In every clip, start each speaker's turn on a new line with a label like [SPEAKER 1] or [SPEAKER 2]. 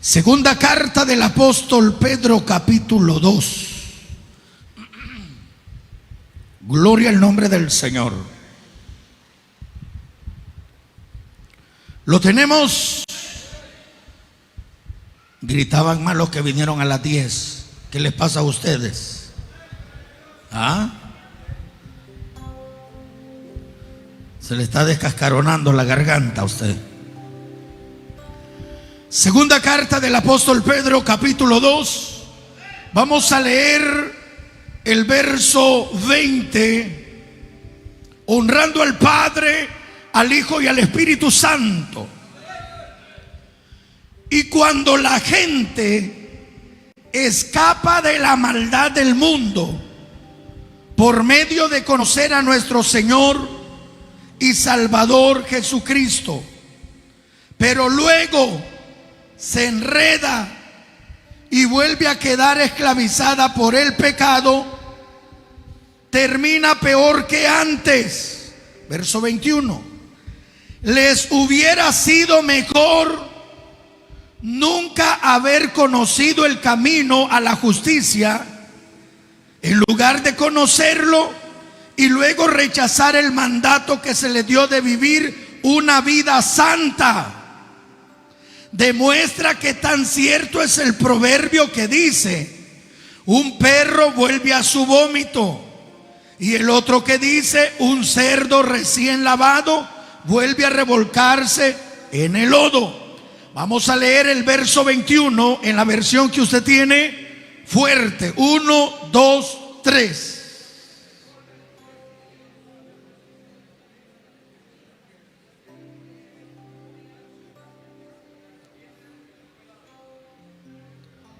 [SPEAKER 1] Segunda carta del apóstol Pedro, capítulo 2. Gloria al nombre del Señor. ¿Lo tenemos? Gritaban más los que vinieron a las 10. ¿Qué les pasa a ustedes? ¿Ah? Se le está descascaronando la garganta a usted. Segunda carta del apóstol Pedro, capítulo 2. Vamos a leer el verso 20. Honrando al Padre, al Hijo y al Espíritu Santo. Y cuando la gente escapa de la maldad del mundo por medio de conocer a nuestro Señor y Salvador Jesucristo, pero luego se enreda y vuelve a quedar esclavizada por el pecado, termina peor que antes. Verso 21. Les hubiera sido mejor nunca haber conocido el camino a la justicia, en lugar de conocerlo y luego rechazar el mandato que se le dio de vivir una vida santa. Demuestra que tan cierto es el proverbio que dice: un perro vuelve a su vómito, y el otro que dice: un cerdo recién lavado vuelve a revolcarse en el lodo. Vamos a leer el verso 21 en la versión que usted tiene fuerte. 1, 2, 3.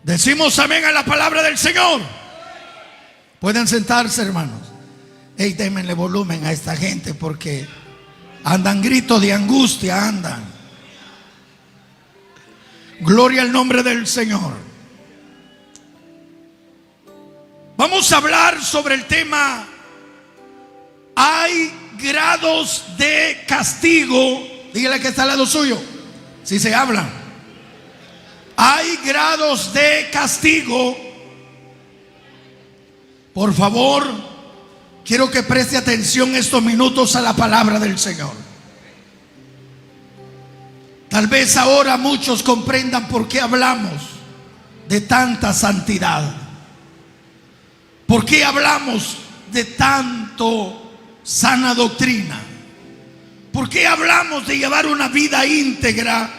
[SPEAKER 1] Decimos amén a la palabra del Señor. Pueden sentarse, hermanos. Hey, démenle volumen a esta gente porque andan gritos de angustia, andan. Gloria al nombre del Señor. Vamos a hablar sobre el tema: hay grados de castigo. Dígale que está al lado suyo, si se habla. Hay grados de castigo. Por favor, quiero que preste atención estos minutos a la palabra del Señor. Tal vez ahora muchos comprendan por qué hablamos de tanta santidad, por qué hablamos de tanto sana doctrina, por qué hablamos de llevar una vida íntegra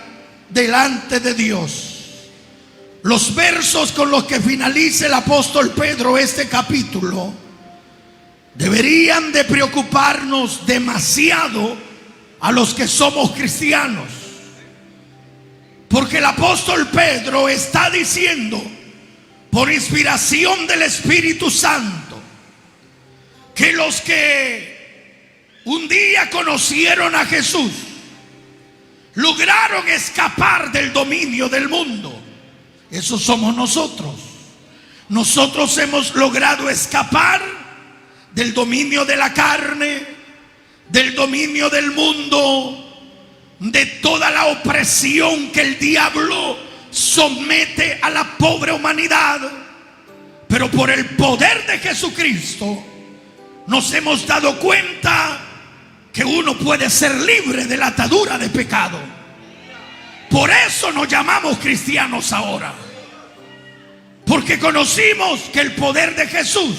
[SPEAKER 1] delante de Dios. Los versos con los que finaliza el apóstol Pedro este capítulo deberían de preocuparnos demasiado a los que somos cristianos. Porque el apóstol Pedro está diciendo, por inspiración del Espíritu Santo, que los que un día conocieron a Jesús lograron escapar del dominio del mundo. Esos somos nosotros. Nosotros hemos logrado escapar del dominio de la carne, del dominio del mundo, de toda la opresión que el diablo somete a la pobre humanidad. Pero por el poder de Jesucristo nos hemos dado cuenta que uno puede ser libre de la atadura de pecado. Por eso nos llamamos cristianos ahora, porque conocimos que el poder de Jesús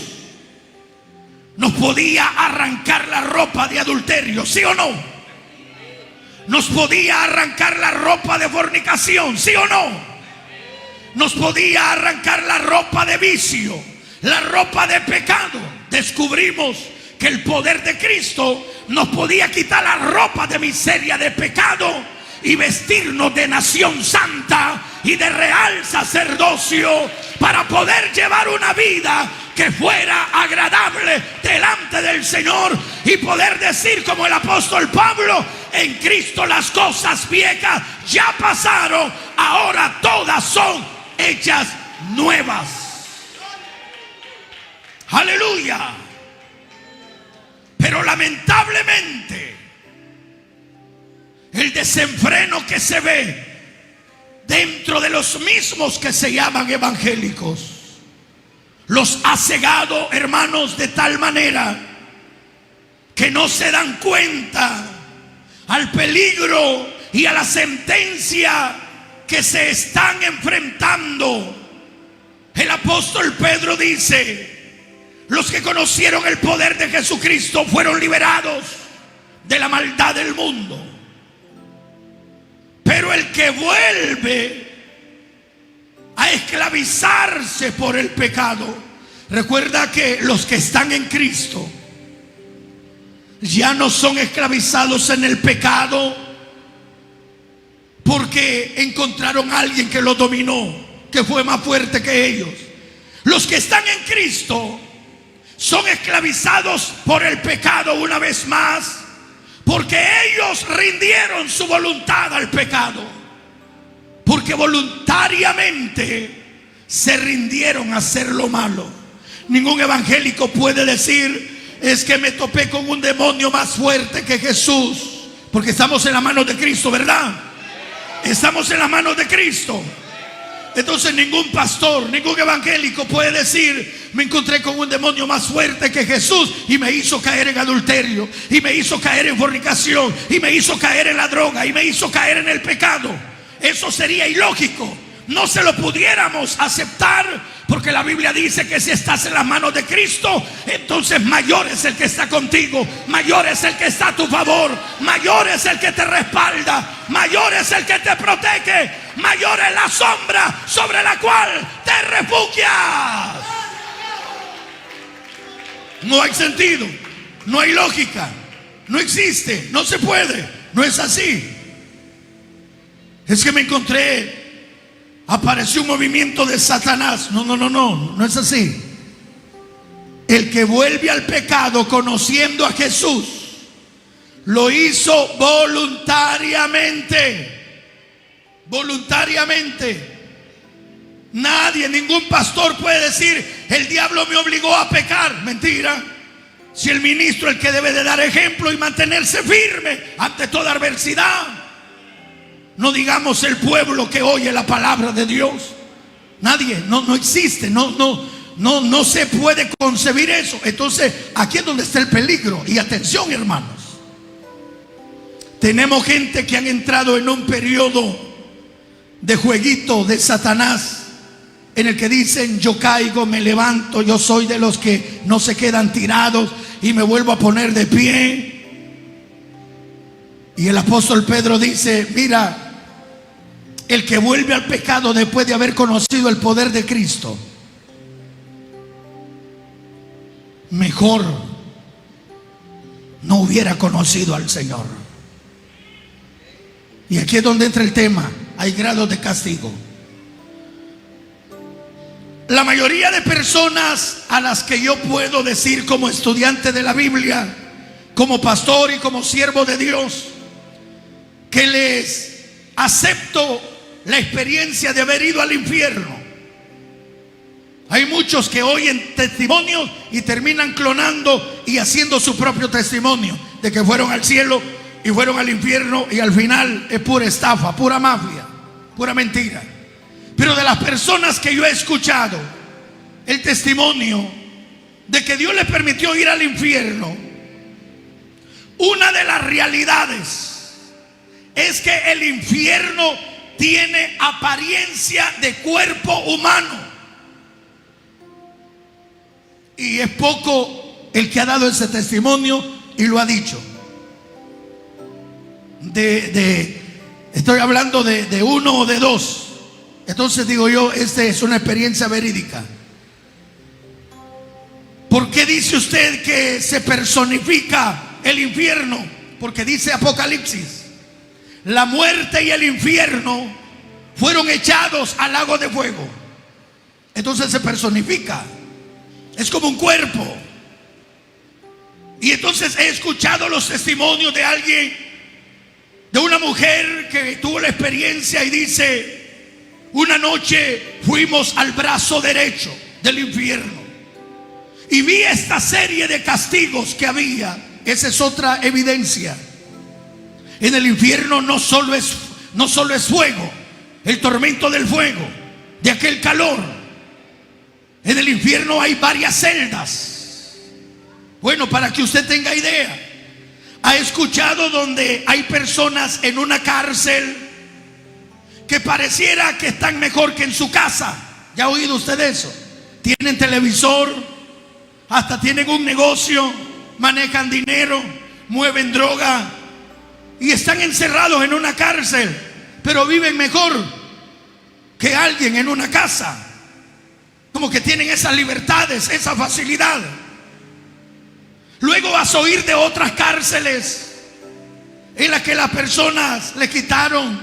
[SPEAKER 1] nos podía arrancar la ropa de adulterio, ¿sí o no? Nos podía arrancar la ropa de fornicación, ¿sí o no? Nos podía arrancar la ropa de vicio, la ropa de pecado. Descubrimos que el poder de Cristo nos podía quitar la ropa de miseria, de pecado, y vestirnos de nación santa y de real sacerdocio, para poder llevar una vida que fuera agradable delante del Señor, y poder decir como el apóstol Pablo: en Cristo las cosas viejas ya pasaron, ahora todas son hechas nuevas. Aleluya. Pero lamentablemente el desenfreno que se ve dentro de los mismos que se llaman evangélicos. Los ha cegado, hermanos, de tal manera que no se dan cuenta al peligro y a la sentencia que se están enfrentando. El apóstol Pedro dice: los que conocieron el poder de Jesucristo fueron liberados de la maldad del mundo. Pero el que vuelve a esclavizarse por el pecado, recuerda que los que están en Cristo ya no son esclavizados en el pecado porque encontraron a alguien que lo dominó, que fue más fuerte que ellos. Los que están en Cristo son esclavizados por el pecado una vez más, porque ellos rindieron su voluntad al pecado, porque voluntariamente se rindieron a hacer lo malo. Ningún evangélico puede decir: es que me topé con un demonio más fuerte que Jesús, porque estamos en la mano de Cristo, ¿verdad? Estamos en la mano de Cristo. Entonces ningún pastor, ningún evangélico puede decir: me encontré con un demonio más fuerte que Jesús y me hizo caer en adulterio, y me hizo caer en fornicación, y me hizo caer en la droga, y me hizo caer en el pecado. Eso sería ilógico. No se lo pudiéramos aceptar, porque la Biblia dice que si estás en las manos de Cristo, entonces mayor es el que está contigo, mayor es el que está a tu favor, mayor es el que te respalda, mayor es el que te protege, mayor es la sombra sobre la cual te refugias. No hay sentido, no hay lógica, no existe, no se puede, no es así. Es que me encontré, apareció un movimiento de Satanás. No es así. El que vuelve al pecado conociendo a Jesús, lo hizo voluntariamente. Voluntariamente. Nadie, ningún pastor puede decir: el diablo me obligó a pecar. Mentira. Si el ministro es el que debe de dar ejemplo y mantenerse firme ante toda adversidad. No digamos el pueblo que oye la palabra de Dios. Nadie, no existe, no se puede concebir eso. Entonces aquí es donde está el peligro. Y atención, hermanos, tenemos gente que han entrado en un periodo de jueguito de Satanás, en el que dicen: yo caigo, me levanto, yo soy de los que no se quedan tirados y me vuelvo a poner de pie. Y el apóstol Pedro dice: mira, el que vuelve al pecado después de haber conocido el poder de Cristo, mejor no hubiera conocido al Señor. Y aquí es donde entra el tema. Hay grados de castigo. La mayoría de personas a las que yo puedo decir, como estudiante de la Biblia, como pastor y como siervo de Dios, que les acepto la experiencia de haber ido al infierno. Hay muchos que oyen testimonios y terminan clonando y haciendo su propio testimonio de que fueron al cielo y fueron al infierno, y al final es pura estafa, pura mafia, pura mentira. Pero de las personas que yo he escuchado el testimonio de que Dios les permitió ir al infierno, una de las realidades es que el infierno tiene apariencia de cuerpo humano. Y es poco el que ha dado ese testimonio y lo ha dicho. Estoy hablando de uno o de dos. Entonces digo yo, esta es una experiencia verídica. ¿Por qué dice usted que se personifica el infierno? Porque dice Apocalipsis: la muerte y el infierno fueron echados al lago de fuego. Entonces se personifica. Es como un cuerpo. Y entonces he escuchado los testimonios de alguien, de una mujer que tuvo la experiencia y dice: una noche fuimos al brazo derecho del infierno y vi esta serie de castigos que había. Esa es otra evidencia. En el infierno no solo es fuego, el tormento del fuego, de aquel calor. En el infierno hay varias celdas. Bueno, para que usted tenga idea, ¿ha escuchado donde hay personas en una cárcel que pareciera que están mejor que en su casa? ¿Ya ha oído usted eso? Tienen televisor, hasta tienen un negocio, manejan dinero, mueven droga y están encerrados en una cárcel, pero viven mejor que alguien en una casa. Como que tienen esas libertades, esa facilidad. Luego vas a oír de otras cárceles en las que las personas les quitaron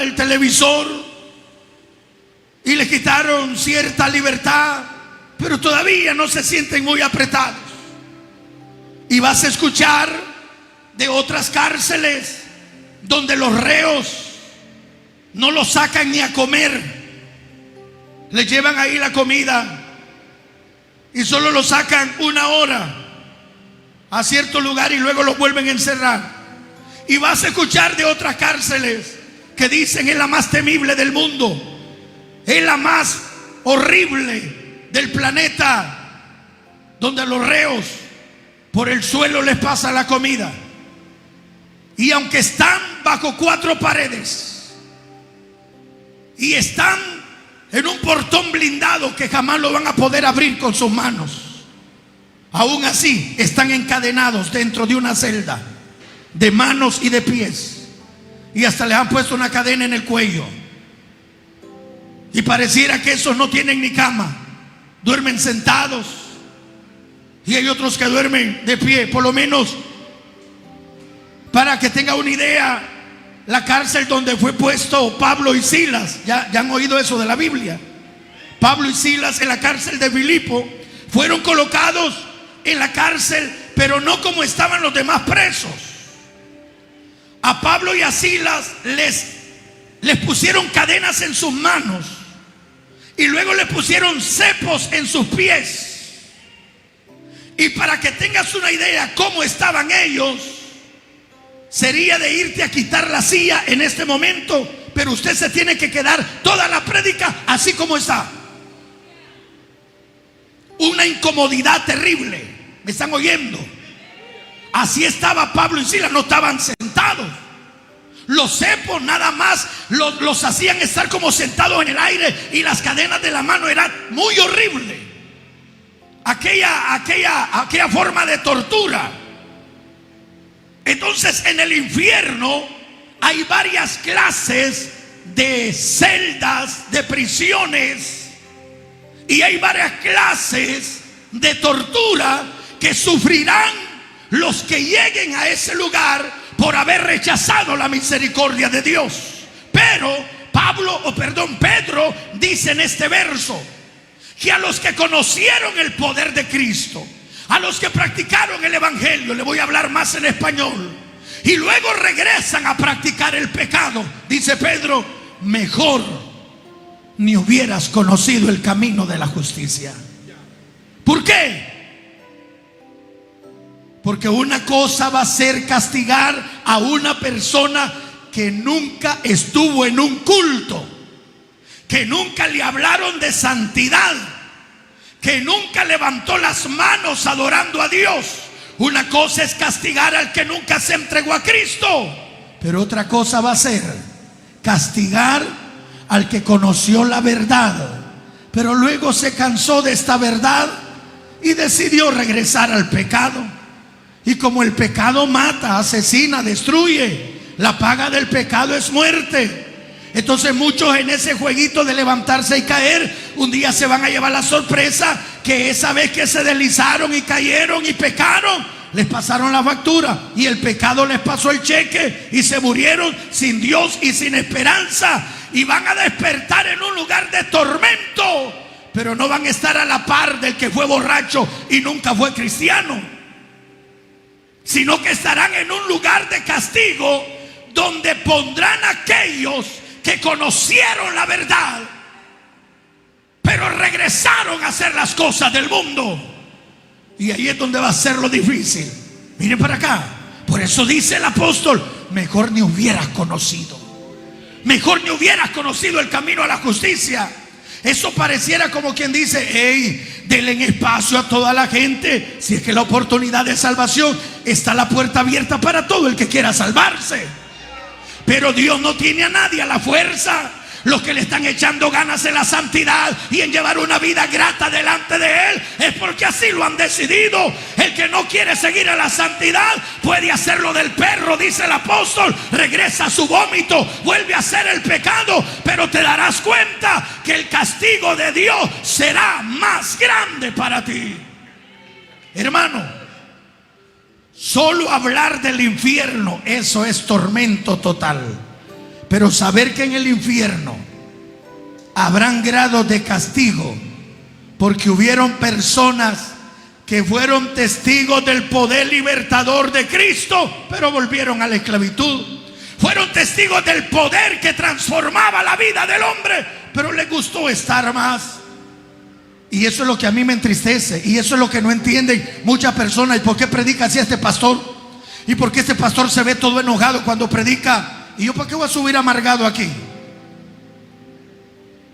[SPEAKER 1] el televisor y les quitaron cierta libertad, pero todavía no se sienten muy apretados. Y vas a escuchar de otras cárceles donde los reos no los sacan ni a comer. Les llevan ahí la comida y solo lo sacan 1 hora a cierto lugar y luego lo vuelven a encerrar. Y vas a escuchar de otras cárceles que dicen es la más temible del mundo, es la más horrible del planeta, donde a los reos por el suelo les pasa la comida. Y aunque están bajo 4 paredes y están en un portón blindado que jamás lo van a poder abrir con sus manos, aún así están encadenados dentro de una celda, de manos y de pies, y hasta les han puesto una cadena en el cuello. Y pareciera que esos no tienen ni cama, duermen sentados. Y hay otros que duermen de pie. Por lo menos, para que tenga una idea, la cárcel donde fue puesto Pablo y Silas, ya han oído eso de la Biblia. Pablo y Silas en la cárcel de Filipo fueron colocados en la cárcel, pero no como estaban los demás presos. A Pablo y a Silas les pusieron cadenas en sus manos y luego les pusieron cepos en sus pies. Y para que tengas una idea cómo estaban ellos, sería de irte a quitar la silla en este momento, pero usted se tiene que quedar toda la prédica así como está. Una incomodidad terrible. ¿Me están oyendo? Así estaba Pablo y Silas, no estaban sentados. Los cepos nada más los hacían estar como sentados en el aire, y las cadenas de la mano eran muy horrible. Aquella forma de tortura. Entonces en el infierno hay varias clases de celdas, de prisiones, y hay varias clases de tortura que sufrirán los que lleguen a ese lugar por haber rechazado la misericordia de Dios. Pero Pedro dice en este verso que a los que conocieron el poder de Cristo, a los que practicaron el evangelio, le voy a hablar más en español, y luego regresan a practicar el pecado, dice Pedro, mejor ni hubieras conocido el camino de la justicia. ¿Por qué? Porque una cosa va a ser castigar a una persona que nunca estuvo en un culto, que nunca le hablaron de santidad, que nunca levantó las manos adorando a Dios. Una cosa es castigar al que nunca se entregó a Cristo, pero otra cosa va a ser castigar al que conoció la verdad, pero luego se cansó de esta verdad y decidió regresar al pecado. Y como el pecado mata, asesina, destruye, la paga del pecado es muerte. Entonces muchos en ese jueguito de levantarse y caer, un día se van a llevar la sorpresa que esa vez que se deslizaron y cayeron y pecaron, les pasaron la factura y el pecado les pasó el cheque y se murieron sin Dios y sin esperanza, y van a despertar en un lugar de tormento, pero no van a estar a la par del que fue borracho y nunca fue cristiano, sino que estarán en un lugar de castigo donde pondrán a aquellos que conocieron la verdad, pero regresaron a hacer las cosas del mundo. Y ahí es donde va a ser lo difícil. Miren para acá. Por eso dice el apóstol, mejor ni hubieras conocido. Mejor ni hubieras conocido el camino a la justicia. Eso pareciera como quien dice: hey, denle espacio a toda la gente. Si es que la oportunidad de salvación, está la puerta abierta para todo el que quiera salvarse. Pero Dios no tiene a nadie a la fuerza. Los que le están echando ganas en la santidad y en llevar una vida grata delante de Él, es porque así lo han decidido. El que no quiere seguir a la santidad puede hacerlo del perro, dice el apóstol. Regresa a su vómito, vuelve a hacer el pecado, pero te darás cuenta que el castigo de Dios será más grande para ti. Hermano, solo hablar del infierno, eso es tormento total. Pero saber que en el infierno habrán grados de castigo, porque hubieron personas que fueron testigos del poder libertador de Cristo, pero volvieron a la esclavitud. Fueron testigos del poder que transformaba la vida del hombre, pero les gustó estar más. Y eso es lo que a mí me entristece, y eso es lo que no entienden muchas personas. ¿Y por qué predica así este pastor? ¿Y por qué este pastor se ve todo enojado cuando predica? ¿Y yo para qué voy a subir amargado aquí?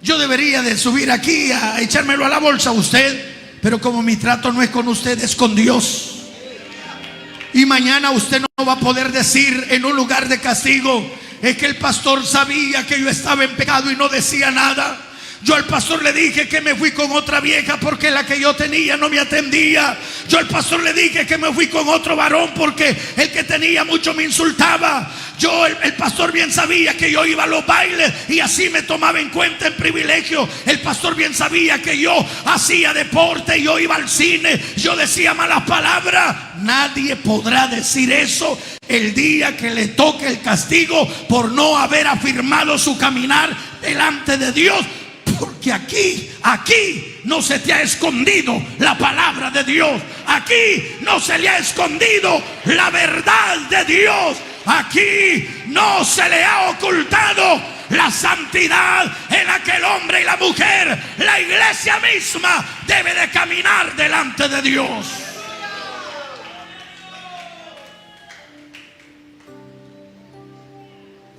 [SPEAKER 1] Yo debería de subir aquí a echármelo a la bolsa a usted, pero como mi trato no es con usted, es con Dios. Y mañana usted no va a poder decir en un lugar de castigo: es que el pastor sabía que yo estaba en pecado y no decía nada. Yo al pastor le dije que me fui con otra vieja porque la que yo tenía no me atendía. Yo al pastor le dije que me fui con otro varón porque el que tenía mucho me insultaba. El pastor bien sabía que yo iba a los bailes y así me tomaba en cuenta en privilegio. El pastor bien sabía que yo hacía deporte, yo iba al cine, yo decía malas palabras. Nadie podrá decir eso el día que le toque el castigo por no haber afirmado su caminar delante de Dios. Porque aquí no se te ha escondido la palabra de Dios. Aquí no se le ha escondido la verdad de Dios. Aquí no se le ha ocultado la santidad en la que el hombre y la mujer, la iglesia misma, debe de caminar delante de Dios.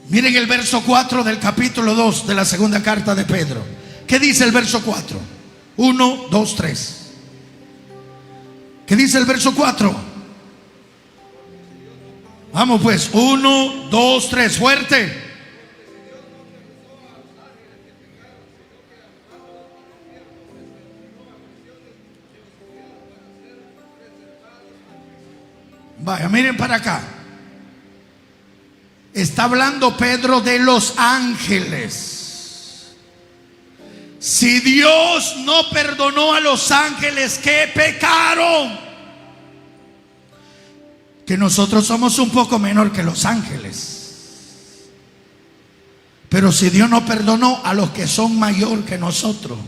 [SPEAKER 1] Miren el verso 4 del capítulo 2 de la segunda carta de Pedro. ¿Qué dice el verso 4? 1, 2, 3. ¿Qué dice el verso 4? Vamos pues, 1, 2, 3, fuerte. Vaya, miren para acá. Está hablando Pedro de los ángeles. Si Dios no perdonó a los ángeles que pecaron, que nosotros somos un poco menor que los ángeles, pero si Dios no perdonó a los que son mayor que nosotros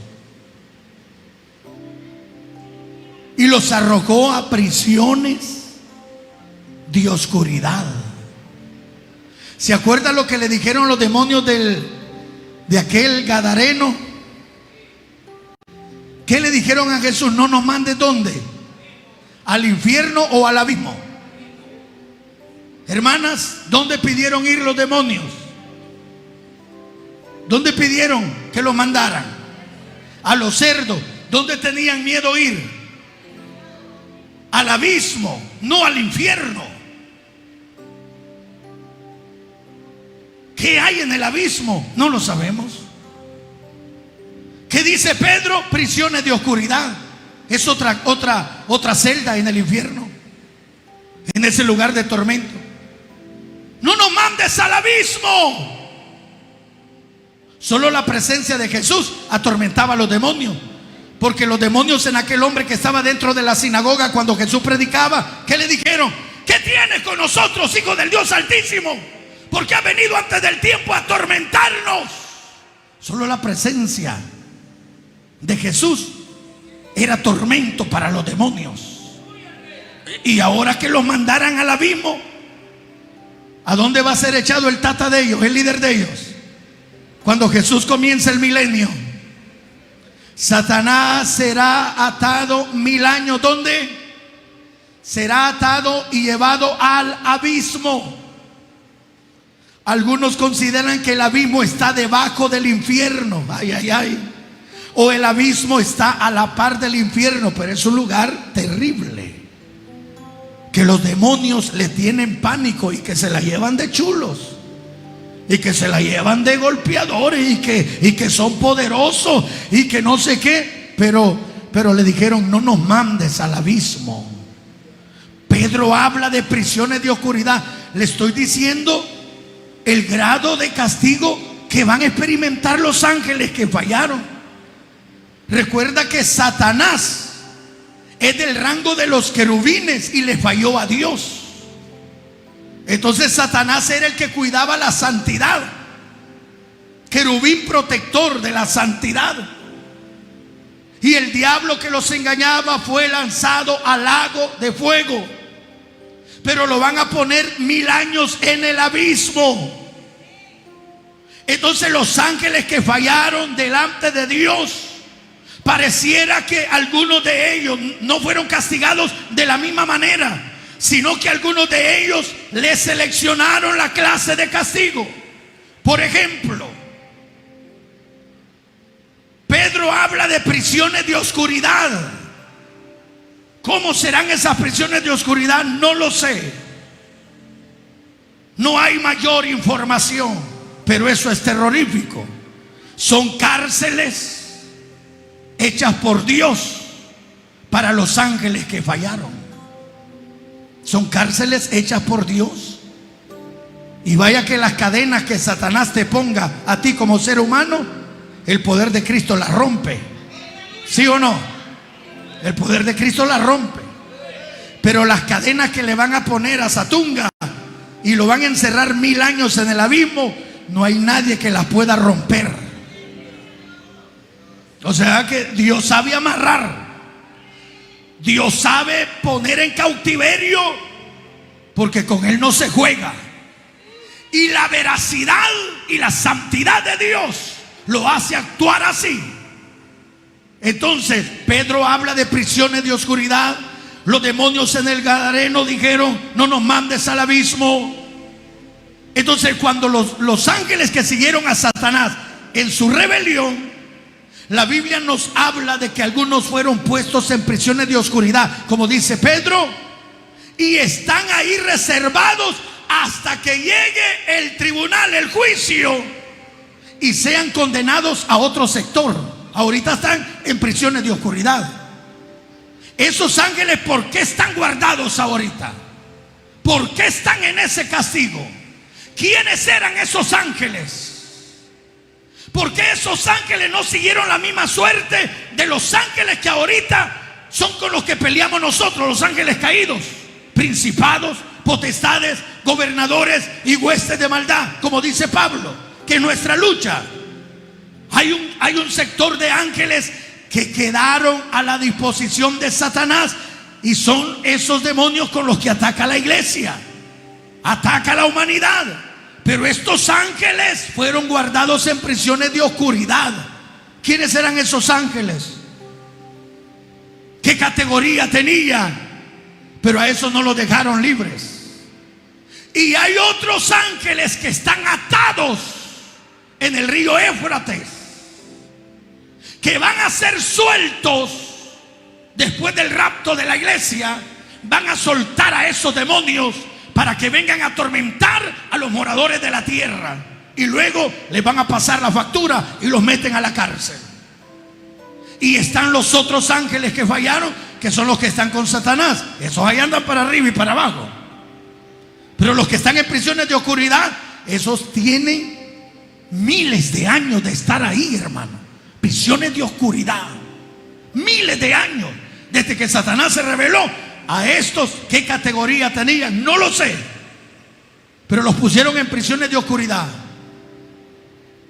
[SPEAKER 1] y los arrojó a prisiones de oscuridad. ¿Se acuerdan lo que le dijeron los demonios de aquel gadareno? ¿Qué le dijeron a Jesús? No nos mandes, ¿dónde? ¿Al infierno o al abismo? Hermanas, ¿dónde pidieron ir los demonios? ¿Dónde pidieron que los mandaran? A los cerdos. ¿Dónde tenían miedo ir? Al abismo, no al infierno. ¿Qué hay en el abismo? No lo sabemos. ¿Qué dice Pedro? Prisiones de oscuridad. Es otra celda en el infierno, en ese lugar de tormento. No nos mandes al abismo. Solo la presencia de Jesús atormentaba a los demonios, porque los demonios en aquel hombre que estaba dentro de la sinagoga cuando Jesús predicaba, ¿qué le dijeron? ¿Qué tienes con nosotros, hijo del Dios Altísimo? Porque ha venido antes del tiempo a atormentarnos. Solo la presencia de Jesús era tormento para los demonios. Y ahora que los mandaran al abismo, ¿a dónde va a ser echado el tata de ellos, el líder de ellos? Cuando Jesús comience el milenio, Satanás será atado 1000 años. ¿Dónde? Será atado y llevado al abismo. Algunos consideran que el abismo está debajo del infierno. Ay, ay, ay. O el abismo está a la par del infierno, pero es un lugar terrible, que los demonios le tienen pánico y que se la llevan de chulos, y que se la llevan de golpeadores, y que son poderosos, y que no sé qué. Pero le dijeron: no nos mandes al abismo. Pedro habla de prisiones de oscuridad. Le estoy diciendo el grado de castigo que van a experimentar los ángeles que fallaron. Recuerda que Satanás es del rango de los querubines y le falló a Dios. Entonces Satanás era el que cuidaba la santidad, querubín protector de la santidad. Y el diablo que los engañaba fue lanzado al lago de fuego. Pero lo van a poner 1000 años en el abismo. Entonces los ángeles que fallaron delante de Dios, pareciera que algunos de ellos no fueron castigados de la misma manera, sino que algunos de ellos les seleccionaron la clase de castigo. Por ejemplo, Pedro habla de prisiones de oscuridad. ¿Cómo serán esas prisiones de oscuridad? No lo sé. No hay mayor información, pero eso es terrorífico. Son cárceles hechas por Dios para los ángeles que fallaron. Son cárceles hechas por Dios. Y vaya que las cadenas que Satanás te ponga a ti como ser humano, el poder de Cristo las rompe. ¿Sí o no? El poder de Cristo las rompe. Pero las cadenas que le van a poner a Satunga y lo van a encerrar 1000 años en el abismo, no hay nadie que las pueda romper. O sea que Dios sabe amarrar, Dios sabe poner en cautiverio, porque con Él no se juega. Y la veracidad y la santidad de Dios lo hace actuar así. Entonces Pedro habla de prisiones de oscuridad. Los demonios en el Gadareno dijeron: no nos mandes al abismo. Entonces cuando los ángeles que siguieron a Satanás en su rebelión, la Biblia nos habla de que algunos fueron puestos en prisiones de oscuridad, como dice Pedro, y están ahí reservados hasta que llegue el tribunal, el juicio, y sean condenados a otro sector. Ahorita están en prisiones de oscuridad. Esos ángeles, ¿por qué están guardados ahorita? ¿Por qué están en ese castigo? ¿Quiénes eran esos ángeles? ¿Por qué esos ángeles no siguieron la misma suerte de los ángeles que ahorita son con los que peleamos nosotros, los ángeles caídos? Principados, potestades, gobernadores y huestes de maldad, como dice Pablo, que nuestra lucha. Hay un sector de ángeles que quedaron a la disposición de Satanás, y son esos demonios con los que ataca la iglesia, ataca a la humanidad. Pero estos ángeles fueron guardados en prisiones de oscuridad. ¿Quiénes eran esos ángeles? ¿Qué categoría tenían? Pero a esos no los dejaron libres. Y hay otros ángeles que están atados en el río Éufrates, que van a ser sueltos después del rapto de la iglesia. Van a soltar a esos demonios para que vengan a atormentar a los moradores de la tierra, y luego les van a pasar la factura y los meten a la cárcel. Y están los otros ángeles que fallaron, que son los que están con Satanás. Esos ahí andan para arriba y para abajo. Pero los que están en prisiones de oscuridad, esos tienen miles de años de estar ahí, hermano. Prisiones de oscuridad, miles de años desde que Satanás se rebeló. A estos, ¿qué categoría tenían? No lo sé, pero los pusieron en prisiones de oscuridad.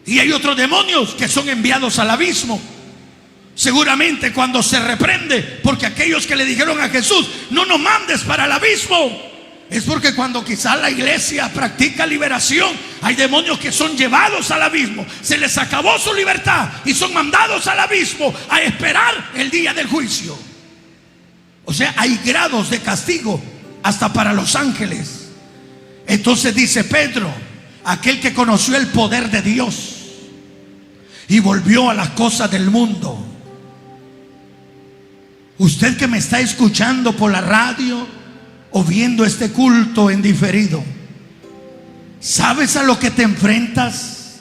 [SPEAKER 1] Y hay otros demonios que son enviados al abismo. Seguramente cuando se reprende, porque aquellos que le dijeron a Jesús: no nos mandes para el abismo, es porque cuando quizás la iglesia practica liberación, hay demonios que son llevados al abismo. Se les acabó su libertad y son mandados al abismo a esperar el día del juicio. O sea, hay grados de castigo hasta para los ángeles. Entonces dice Pedro: aquel que conoció el poder de Dios y volvió a las cosas del mundo. Usted que me está escuchando por la radio o viendo este culto en diferido, ¿sabes a lo que te enfrentas?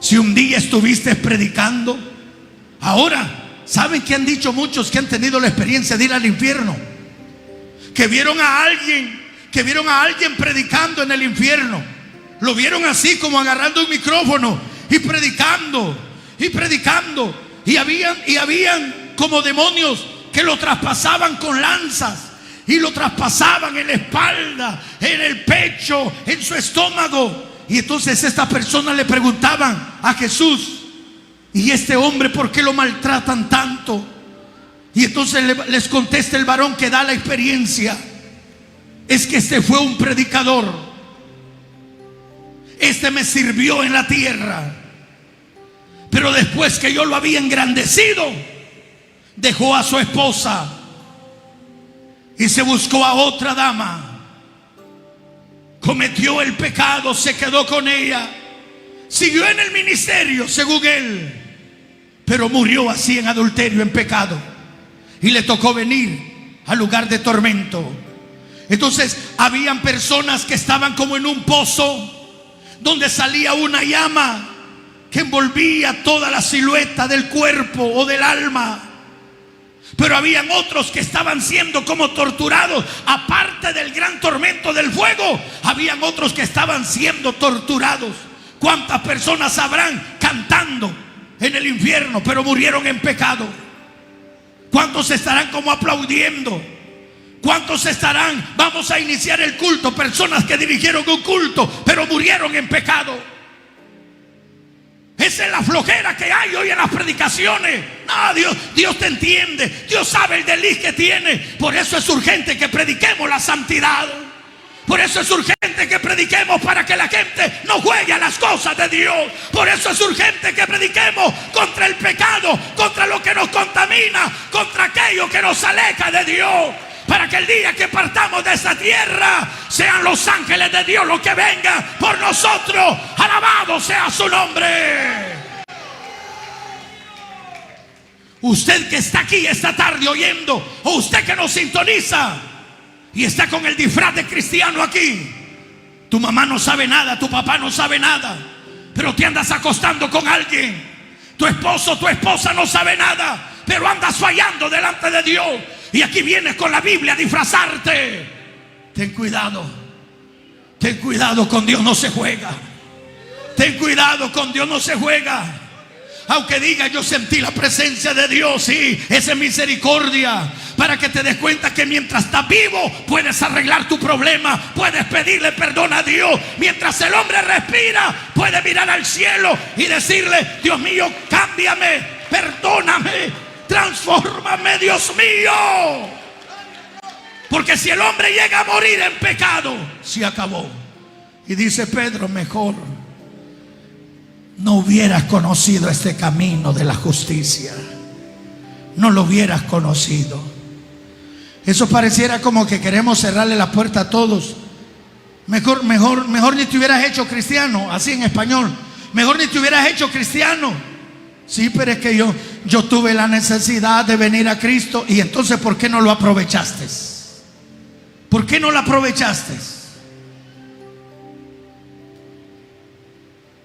[SPEAKER 1] Si un día estuviste predicando, ahora, ¿saben qué han dicho muchos que han tenido la experiencia de ir al infierno? Que vieron a alguien predicando en el infierno. Lo vieron así como agarrando un micrófono y predicando. Y habían como demonios que lo traspasaban con lanzas y lo traspasaban en la espalda, en el pecho, en su estómago. Y entonces estas personas le preguntaban a Jesús: ¿y este hombre por qué lo maltratan tanto? Y entonces les contesta el varón que da la experiencia: es que este fue un predicador, este me sirvió en la tierra, pero después que yo lo había engrandecido, dejó a su esposa y se buscó a otra dama, cometió el pecado, se quedó con ella, siguió en el ministerio según él, pero murió así en adulterio, en pecado, y le tocó venir al lugar de tormento. Entonces habían personas que estaban como en un pozo donde salía una llama que envolvía toda la silueta del cuerpo o del alma. Pero habían otros que estaban siendo como torturados. Aparte del gran tormento del fuego, habían otros que estaban siendo torturados. ¿Cuántas personas habrán cantando en el infierno, pero murieron en pecado? ¿Cuántos estarán como aplaudiendo? ¿Cuántos estarán? Vamos a iniciar el culto. Personas que dirigieron un culto, pero murieron en pecado. Esa es la flojera que hay hoy en las predicaciones. No, Dios te entiende. Dios sabe el desliz que tiene. Por eso es urgente que prediquemos la santidad. Por eso es urgente que prediquemos para que la gente no juegue a las cosas de Dios. Por eso es urgente que prediquemos contra el pecado, contra lo que nos contamina, contra aquello que nos aleja de Dios. Para que el día que partamos de esta tierra sean los ángeles de Dios los que vengan por nosotros. Alabado sea su nombre. Usted que está aquí esta tarde oyendo, o usted que nos sintoniza y está con el disfraz de cristiano aquí, tu mamá no sabe nada, tu papá no sabe nada, pero te andas acostando con alguien. Tu esposo, tu esposa no sabe nada, pero andas fallando delante de Dios. Y aquí vienes con la Biblia a disfrazarte. Ten cuidado. Ten cuidado, con Dios no se juega. Ten cuidado, con Dios no se juega. Aunque diga yo sentí la presencia de Dios, sí, esa es misericordia. Para que te des cuenta que mientras estás vivo puedes arreglar tu problema, puedes pedirle perdón a Dios. Mientras el hombre respira, puede mirar al cielo y decirle: Dios mío, cámbiame, perdóname, transfórmame, Dios mío. Porque si el hombre llega a morir en pecado, se acabó. Y dice Pedro: mejor no hubieras conocido este camino de la justicia. No lo hubieras conocido. Eso pareciera como que queremos cerrarle la puerta a todos. Mejor ni te hubieras hecho cristiano. Así en español: mejor ni te hubieras hecho cristiano. Sí, pero es que yo tuve la necesidad de venir a Cristo. Y entonces, ¿por qué no lo aprovechaste? ¿Por qué no lo aprovechaste?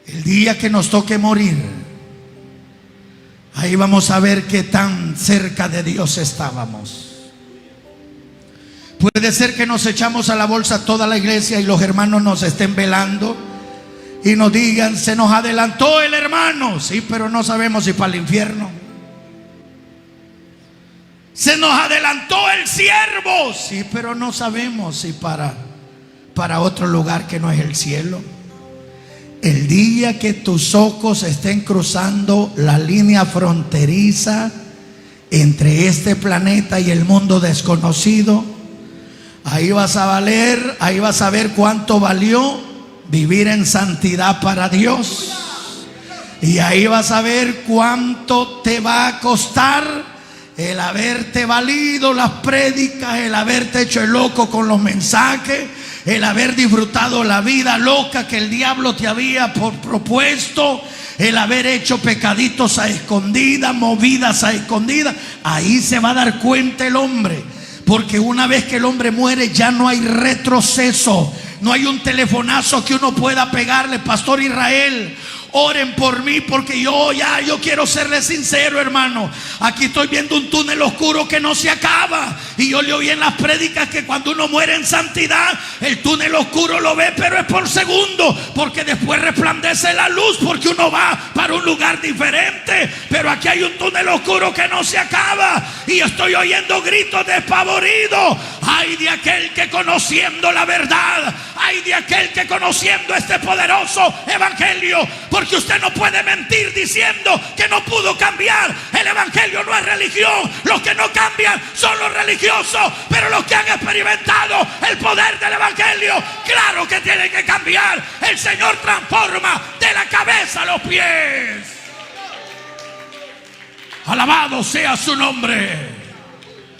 [SPEAKER 1] El día que nos toque morir, ahí vamos a ver qué tan cerca de Dios estábamos. Puede ser que nos echamos a la bolsa toda la iglesia y los hermanos nos estén velando y nos digan: se nos adelantó el hermano. Sí, pero no sabemos si para el infierno. Se nos adelantó el siervo. Sí, pero no sabemos si para otro lugar que no es el cielo. El día que tus ojos estén cruzando la línea fronteriza entre este planeta y el mundo desconocido, ahí vas a ver cuánto valió vivir en santidad para Dios. Y ahí vas a ver cuánto te va a costar el haberte valido las prédicas, el haberte hecho el loco con los mensajes, el haber disfrutado la vida loca que el diablo te había propuesto, el haber hecho pecaditos a escondidas, movidas a escondidas, ahí se va a dar cuenta el hombre. Porque una vez que el hombre muere ya no hay retroceso. No hay un telefonazo que uno pueda pegarle. Pastor Israel, oren por mí, porque yo quiero serle sincero, hermano. Aquí estoy viendo un túnel oscuro que no se acaba. Y yo le oí en las prédicas que cuando uno muere en santidad, el túnel oscuro lo ve, pero es por segundo, porque después resplandece la luz, porque uno va para un lugar diferente. Pero aquí hay un túnel oscuro que no se acaba. Y estoy oyendo gritos despavoridos. Ay de aquel que conociendo la verdad, ay de aquel que conociendo este poderoso evangelio, porque usted no puede mentir diciendo que no pudo cambiar. El evangelio no es religión. Los que no cambian son los religiosos, pero los que han experimentado el poder del evangelio, claro que tienen que cambiar. El Señor transforma de la cabeza a los pies. Alabado sea su nombre.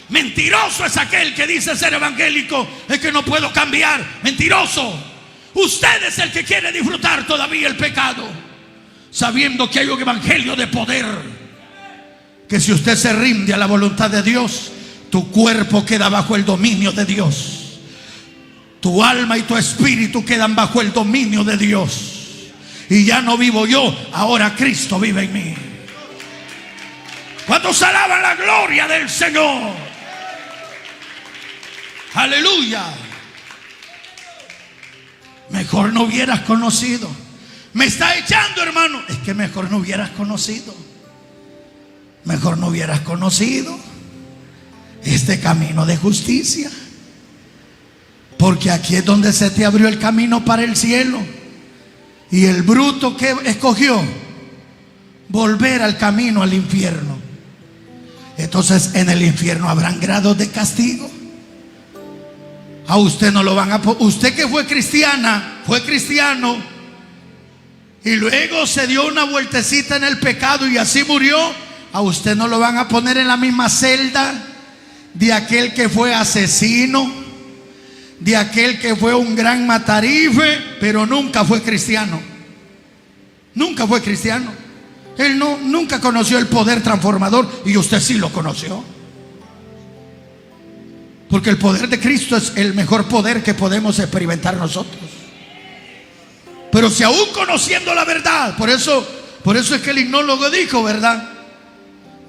[SPEAKER 1] Mentiroso es aquel que dice ser evangélico, es que no puedo cambiar. Mentiroso. Usted es el que quiere disfrutar todavía el pecado, sabiendo que hay un evangelio de poder, que si usted se rinde a la voluntad de Dios, tu cuerpo queda bajo el dominio de Dios. Tu alma y tu espíritu quedan bajo el dominio de Dios. Y ya no vivo yo, ahora Cristo vive en mí. ¿Cuántos alaban la gloria del Señor? Aleluya. Mejor no hubieras conocido. Me está echando, hermano. Es que mejor no hubieras conocido. Mejor no hubieras conocido este camino de justicia. Porque aquí es donde se te abrió el camino para el cielo. Y el bruto que escogió volver al camino al infierno. Entonces en el infierno habrán grados de castigo. A usted no lo van a... Usted que fue cristiana, fue cristiano, y luego se dio una vueltecita en el pecado y así murió, a usted no lo van a poner en la misma celda de aquel que fue asesino, de aquel que fue un gran matarife, pero nunca fue cristiano. Nunca fue cristiano. Él nunca conoció el poder transformador, y usted sí lo conoció. Porque el poder de Cristo es el mejor poder que podemos experimentar nosotros. Pero si aún conociendo la verdad, por eso es que el himnólogo dijo, ¿verdad?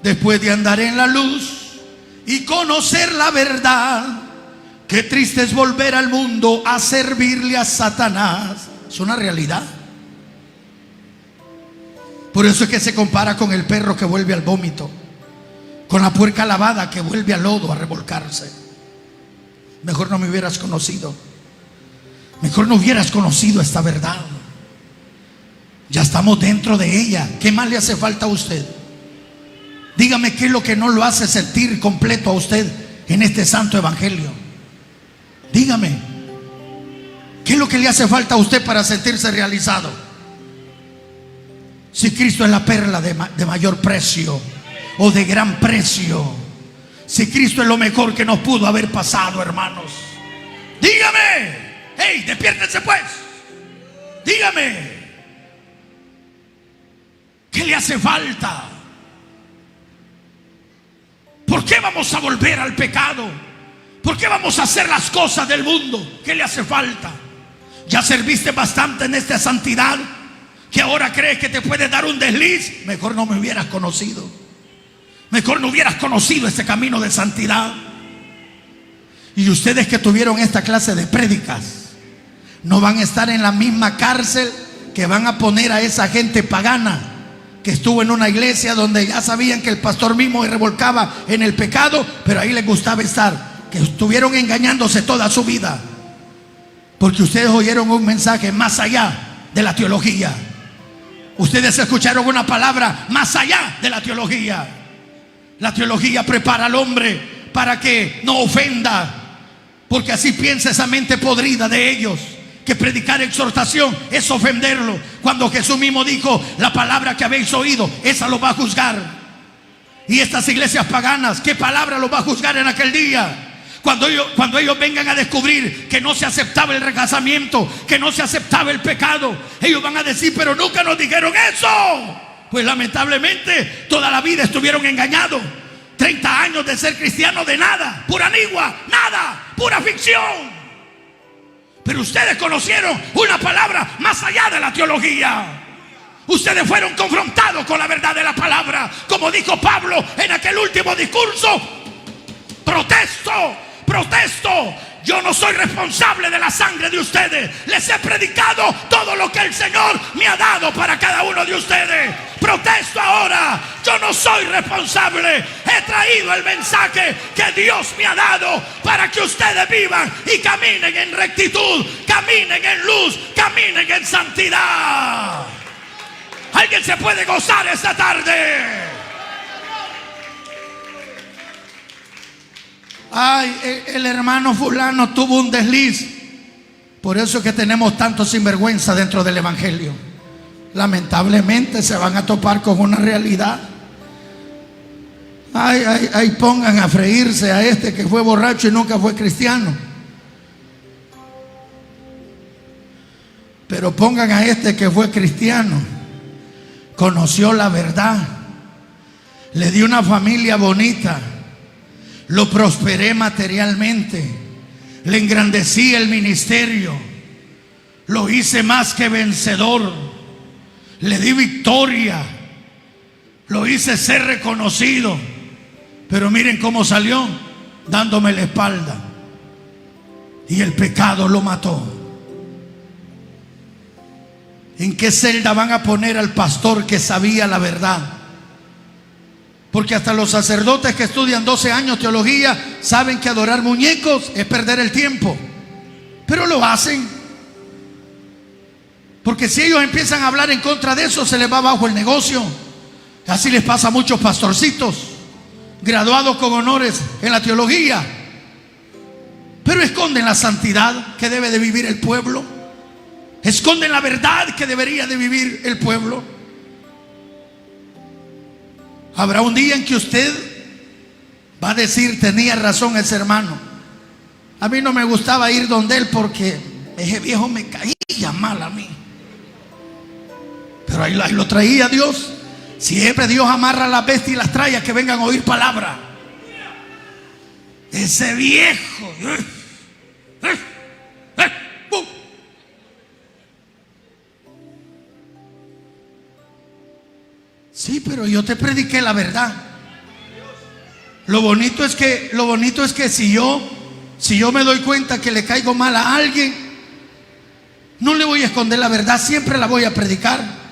[SPEAKER 1] Después de andar en la luz y conocer la verdad, qué triste es volver al mundo a servirle a Satanás. Es una realidad. Por eso es que se compara con el perro que vuelve al vómito, con la puerca lavada que vuelve al lodo a revolcarse. Mejor no me hubieras conocido. Mejor no hubieras conocido esta verdad. Ya estamos dentro de ella. ¿Qué más le hace falta a usted? Dígame qué es lo que no lo hace sentir completo a usted en este santo evangelio. Dígame, ¿qué es lo que le hace falta a usted para sentirse realizado? Si Cristo es la perla de mayor precio o de gran precio, si Cristo es lo mejor que nos pudo haber pasado, hermanos, dígame. Hey, despiértense pues. Dígame, ¿qué le hace falta? ¿Por qué vamos a volver al pecado? ¿Por qué vamos a hacer las cosas del mundo? ¿Qué le hace falta? ¿Ya serviste bastante en esta santidad que ahora crees que te puedes dar un desliz? Mejor no me hubieras conocido. Mejor no hubieras conocido este camino de santidad. Y ustedes que tuvieron esta clase de prédicas no van a estar en la misma cárcel que van a poner a esa gente pagana que estuvo en una iglesia donde ya sabían que el pastor mismo se revolcaba en el pecado, pero ahí les gustaba estar, que estuvieron engañándose toda su vida, porque ustedes oyeron un mensaje más allá de la teología. Ustedes escucharon una palabra más allá de la teología. La teología prepara al hombre para que no ofenda, porque así piensa esa mente podrida de ellos, que predicar exhortación es ofenderlo, cuando Jesús mismo dijo: la palabra que habéis oído, esa lo va a juzgar. Y estas iglesias paganas, ¿qué palabra lo va a juzgar en aquel día? Cuando ellos vengan a descubrir que no se aceptaba el recasamiento, que no se aceptaba el pecado, ellos van a decir: pero nunca nos dijeron eso. Pues lamentablemente toda la vida estuvieron engañados. 30 años de ser cristiano, de nada, pura nigua, nada, pura ficción. Pero ustedes conocieron una palabra más allá de la teología. Ustedes fueron confrontados con la verdad de la palabra. Como dijo Pablo en aquel último discurso: protesto, yo no soy responsable de la sangre de ustedes. Les he predicado todo lo que el Señor me ha dado para cada uno de ustedes. Protesto ahora, yo no soy responsable. He traído el mensaje que Dios me ha dado para que ustedes vivan y caminen en rectitud, caminen en luz, caminen en santidad. Alguien se puede gozar esta tarde. Ay, el hermano fulano tuvo un desliz. Por eso es que tenemos tanto sinvergüenza dentro del evangelio. Lamentablemente se van a topar con una realidad. Ay, pongan a freírse a este que fue borracho y nunca fue cristiano. Pero pongan a este que fue cristiano, conoció la verdad, le dio una familia bonita, lo prosperé materialmente, le engrandecí el ministerio, lo hice más que vencedor, le di victoria, lo hice ser reconocido. Pero miren cómo salió, dándome la espalda, y el pecado lo mató. ¿En qué celda van a poner al pastor que sabía la verdad? Porque hasta los sacerdotes que estudian 12 años teología saben que adorar muñecos es perder el tiempo, pero lo hacen. Porque si ellos empiezan a hablar en contra de eso, se les va abajo el negocio. Así les pasa a muchos pastorcitos graduados con honores en la teología, pero esconden la santidad que debe de vivir el pueblo, esconden la verdad que debería de vivir el pueblo. Habrá un día en que usted va a decir: tenía razón ese hermano, a mí no me gustaba ir donde él porque ese viejo me caía mal a mí. Pero ahí lo traía Dios. Siempre Dios amarra a las bestias y las trae a que vengan a oír palabra. Ese viejo. Sí, pero yo te prediqué la verdad. Lo bonito es que si yo me doy cuenta que le caigo mal a alguien, no le voy a esconder la verdad, siempre la voy a predicar.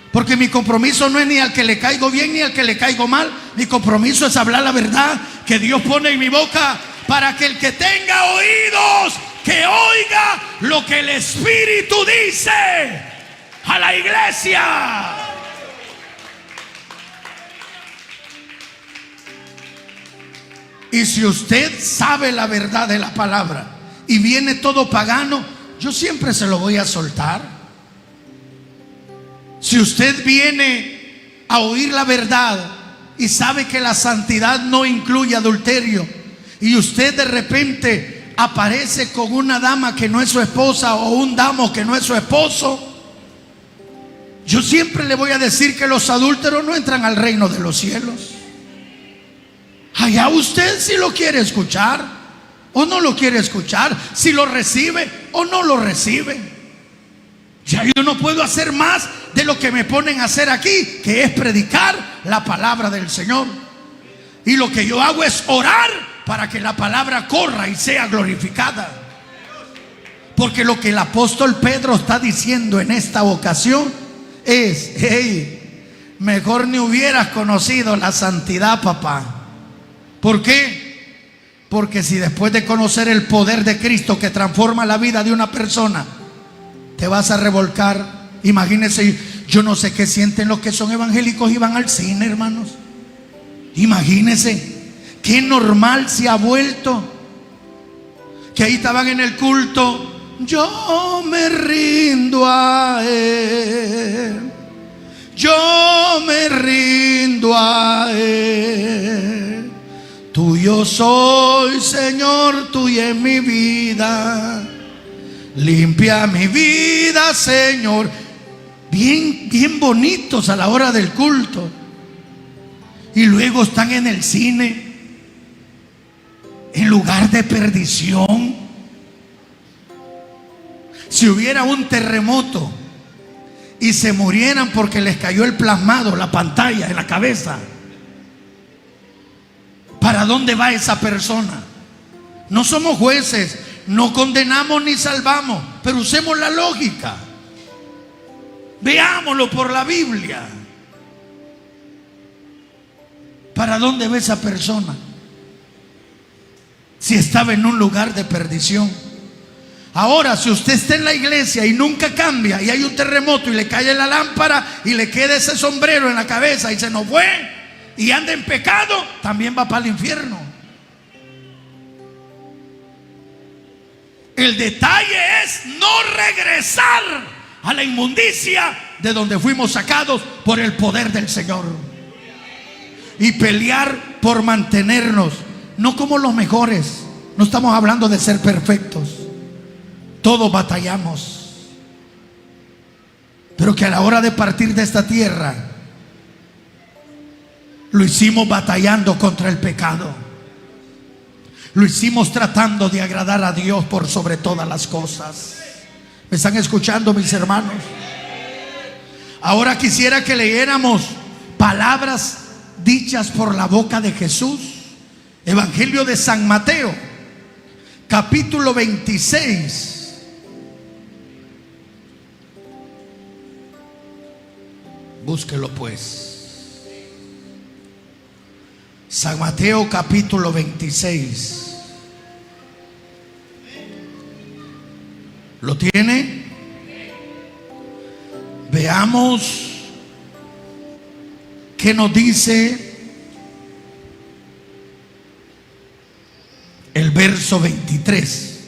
[SPEAKER 1] Porque mi compromiso no es ni al que le caigo bien ni al que le caigo mal. Mi compromiso es hablar la verdad que Dios pone en mi boca, para que el que tenga oídos, que oiga lo que el Espíritu dice a la iglesia. Y si usted sabe la verdad de la palabra y viene todo pagano, yo siempre se lo voy a soltar. Si usted viene a oír la verdad y sabe que la santidad no incluye adulterio, y usted de repente aparece con una dama que no es su esposa o un damo que no es su esposo, yo siempre le voy a decir que los adúlteros no entran al reino de los cielos. Allá usted si lo quiere escuchar o no lo quiere escuchar, si lo recibe o no lo recibe. Ya yo no puedo hacer más de lo que me ponen a hacer aquí, que es predicar la palabra del Señor. Y lo que yo hago es orar para que la palabra corra y sea glorificada. Porque lo que el apóstol Pedro está diciendo en esta ocasión es: hey, mejor ni hubieras conocido la santidad, papá. ¿Por qué? Porque si después de conocer el poder de Cristo que transforma la vida de una persona, te vas a revolcar. Imagínense, yo no sé qué sienten los que son evangélicos y van al cine, hermanos. Imagínense qué normal se ha vuelto, que ahí estaban en el culto: yo me rindo a Él, yo me rindo a Él. Tú Tuyo soy, Señor, tuya es mi vida. Limpia mi vida, Señor. Bien bonitos a la hora del culto. Y luego están en el cine, en lugar de perdición. Si hubiera un terremoto y se murieran porque les cayó el plasmado, la pantalla en la cabeza, ¿para dónde va esa persona? No somos jueces, no condenamos ni salvamos, pero usemos la lógica. Veámoslo por la Biblia. ¿Para dónde va esa persona? Si estaba en un lugar de perdición. Ahora, si usted está en la iglesia y nunca cambia, y hay un terremoto y le cae la lámpara y le queda ese sombrero en la cabeza y se nos fue, y anda en pecado, también va para el infierno. El detalle es no regresar a la inmundicia de donde fuimos sacados por el poder del Señor, y pelear por mantenernos, no como los mejores. No estamos hablando de ser perfectos, todos batallamos, pero que a la hora de partir de esta tierra lo hicimos batallando contra el pecado, lo hicimos tratando de agradar a Dios por sobre todas las cosas. ¿Me están escuchando, mis hermanos? Ahora quisiera que leyéramos palabras dichas por la boca de Jesús. Evangelio de San Mateo, capítulo 26. Búsquelo pues. San Mateo, capítulo 26. ¿Lo tiene? Veamos qué nos dice el verso 23.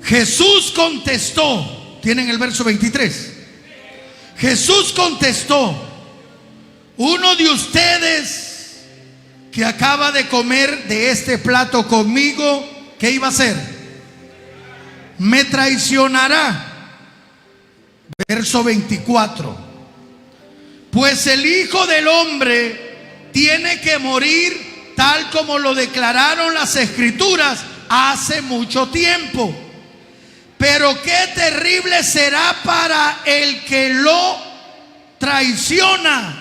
[SPEAKER 1] Jesús contestó. ¿Tienen el verso 23? Jesús contestó: uno de ustedes que acaba de comer de este plato conmigo, ¿qué iba a hacer? Me traicionará. Verso 24. Pues el Hijo del Hombre tiene que morir tal como lo declararon las Escrituras hace mucho tiempo. Pero qué terrible será para el que lo traiciona.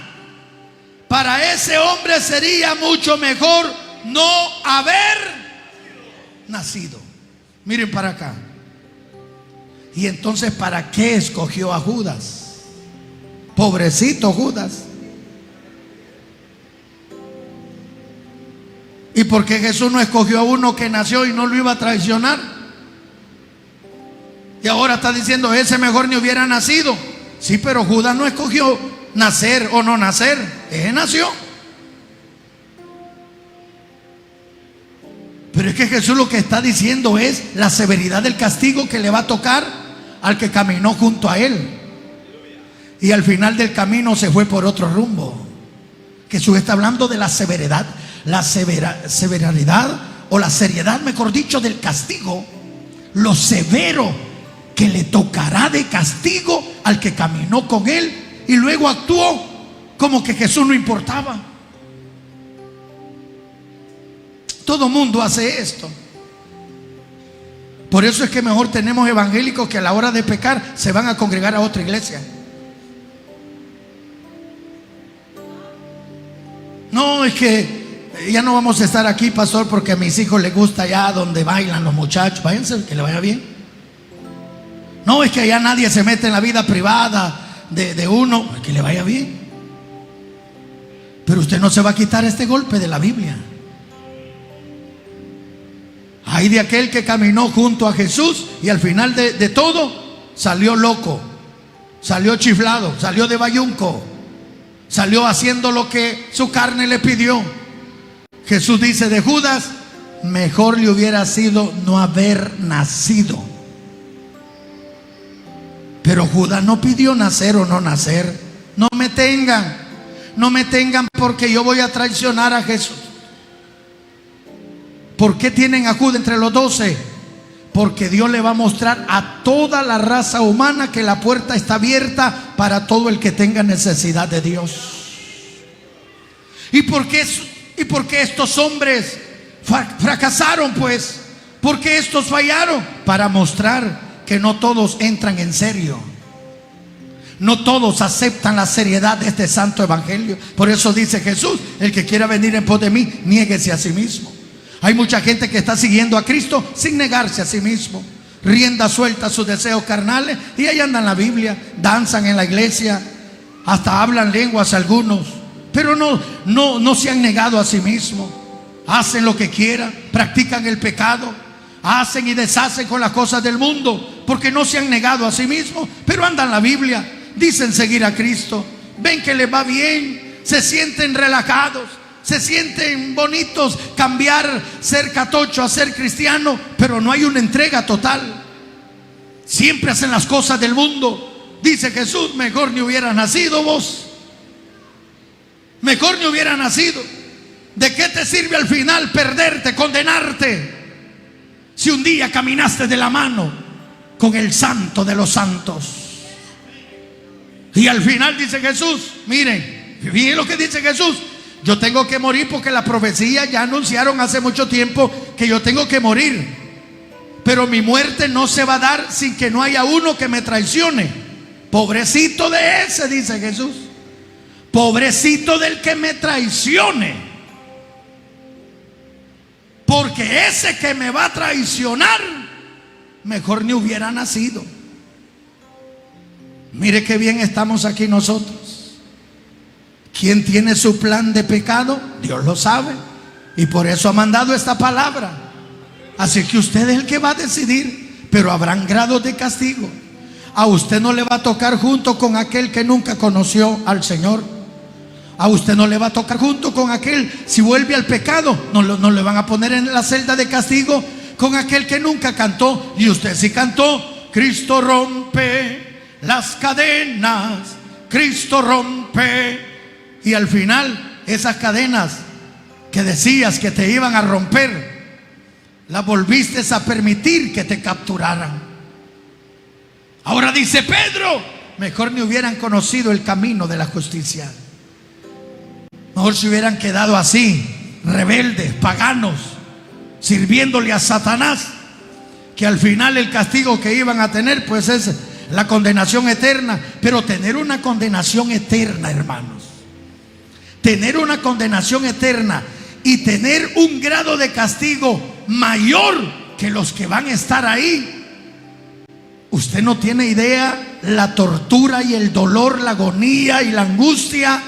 [SPEAKER 1] Para ese hombre sería mucho mejor no haber nacido. Miren para acá. Y entonces, ¿para qué escogió a Judas? Pobrecito Judas. ¿Y por qué Jesús no escogió a uno que nació y no lo iba a traicionar? Y ahora está diciendo, ese mejor ni hubiera nacido. Sí, pero Judas no escogió nacer o no nacer. Ese nació. Pero es que Jesús lo que está diciendo es la severidad del castigo que le va a tocar al que caminó junto a él. Y al final del camino se fue por otro rumbo. Jesús está hablando de la severidad, severidad o la seriedad, mejor dicho, del castigo. Lo severo que le tocará de castigo al que caminó con él y luego actuó como que Jesús no importaba. Todo mundo hace esto. Por eso es que mejor tenemos evangélicos que a la hora de pecar se van a congregar a otra iglesia. No, es que ya no vamos a estar aquí, pastor, porque a mis hijos les gusta allá donde bailan los muchachos. Váyanse, que le vaya bien. No, es que allá nadie se mete en la vida privada de uno. Que le vaya bien. Pero usted no se va a quitar este golpe de la Biblia. Hay de aquel que caminó junto a Jesús y al final de todo salió loco, salió chiflado, salió de bayunco, salió haciendo lo que su carne le pidió. Jesús dice de Judas: mejor le hubiera sido no haber nacido. Pero Judas no pidió nacer o no nacer. No me tengan. No me tengan porque yo voy a traicionar a Jesús. ¿Por qué tienen a Judas entre los 12? Porque Dios le va a mostrar a toda la raza humana que la puerta está abierta para todo el que tenga necesidad de Dios. ¿Y por qué estos hombres fracasaron, pues? ¿Por qué estos fallaron? Para mostrar que no todos entran en serio. No todos aceptan la seriedad de este santo evangelio. Por eso dice Jesús: el que quiera venir en pos de mí, niéguese a sí mismo. Hay mucha gente que está siguiendo a Cristo sin negarse a sí mismo. Rienda suelta a sus deseos carnales y ahí andan en la Biblia, danzan en la iglesia, hasta hablan lenguas algunos, pero no se han negado a sí mismos. Hacen lo que quieran, practican el pecado, hacen y deshacen con las cosas del mundo, porque no se han negado a sí mismos, pero andan en la Biblia, dicen seguir a Cristo, ven que les va bien, se sienten relajados, se sienten bonitos, cambiar ser catocho a ser cristiano, pero no hay una entrega total. Siempre hacen las cosas del mundo. Dice Jesús: mejor ni hubiera nacido vos. Mejor ni hubiera nacido. ¿De qué te sirve al final perderte, condenarte, si un día caminaste de la mano con el santo de los santos? Y al final dice Jesús, miren lo que dice Jesús: yo tengo que morir, porque la profecía ya anunciaron hace mucho tiempo que yo tengo que morir, pero mi muerte no se va a dar sin que no haya uno que me traicione. Pobrecito de ese, dice Jesús, pobrecito del que me traicione, porque ese que me va a traicionar, mejor ni hubiera nacido. Mire qué bien estamos aquí nosotros. ¿Quién tiene su plan de pecado? Dios lo sabe, y por eso ha mandado esta palabra. Así que usted es el que va a decidir, pero habrán grados de castigo. A usted no le va a tocar junto con aquel que nunca conoció al Señor. A usted no le va a tocar junto con aquel, si vuelve al pecado, no le van a poner en la celda de castigo con aquel que nunca cantó. Y usted sí cantó: Cristo rompe las cadenas, Cristo rompe. Y al final esas cadenas que decías que te iban a romper, las volviste a permitir que te capturaran. Ahora dice Pedro: mejor ni hubieran conocido el camino de la justicia. Mejor se hubieran quedado así, rebeldes, paganos, sirviéndole a Satanás, que al final el castigo que iban a tener pues es la condenación eterna. Pero tener una condenación eterna, hermanos, tener una condenación eterna y tener un grado de castigo mayor que los que van a estar ahí, usted no tiene idea la tortura y el dolor, la agonía y la angustia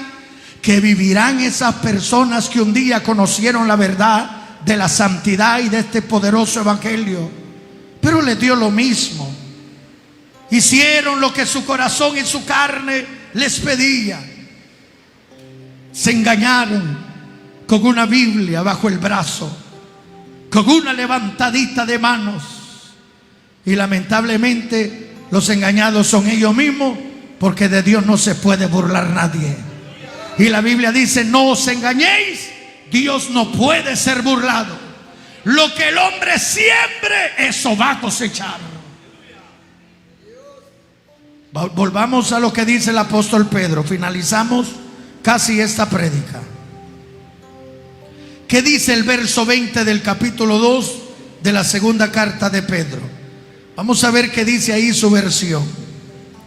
[SPEAKER 1] que vivirán esas personas que un día conocieron la verdad de la santidad y de este poderoso evangelio, pero les dio lo mismo. Hicieron lo que su corazón y su carne les pedía. Se engañaron con una Biblia bajo el brazo, con una levantadita de manos, y lamentablemente los engañados son ellos mismos, porque de Dios no se puede burlar nadie. Y la Biblia dice: no os engañéis, Dios no puede ser burlado. Lo que el hombre siembre, eso va a cosechar. Volvamos a lo que dice el apóstol Pedro. Finalizamos casi esta prédica. ¿Qué dice el verso 20 del capítulo 2 de la segunda carta de Pedro? Vamos a ver qué dice ahí su versión.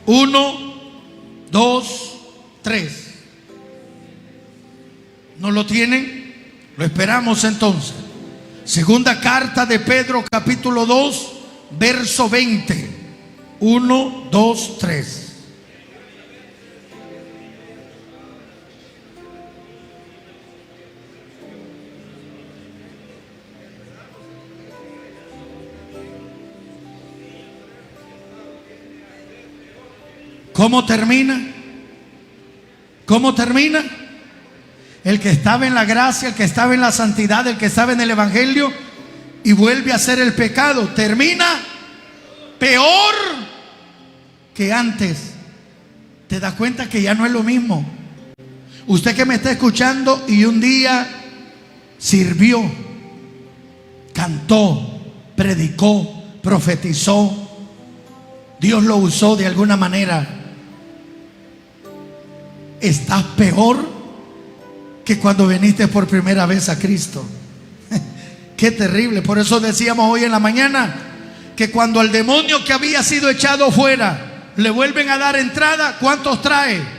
[SPEAKER 1] 1, 2, 3. ¿No lo tienen? Lo esperamos entonces. Segunda carta de Pedro, capítulo 2, verso 20. 1, 2, 3. ¿Cómo termina? ¿Cómo termina? El que estaba en la gracia, el que estaba en la santidad, el que estaba en el evangelio y vuelve a hacer el pecado, termina peor que antes. ¿Te das cuenta que ya no es lo mismo? Usted que me está escuchando y un día sirvió, cantó, predicó, profetizó, Dios lo usó de alguna manera, estás peor que cuando viniste por primera vez a Cristo. Qué terrible. Por eso decíamos hoy en la mañana que cuando al demonio que había sido echado fuera le vuelven a dar entrada, ¿cuántos trae?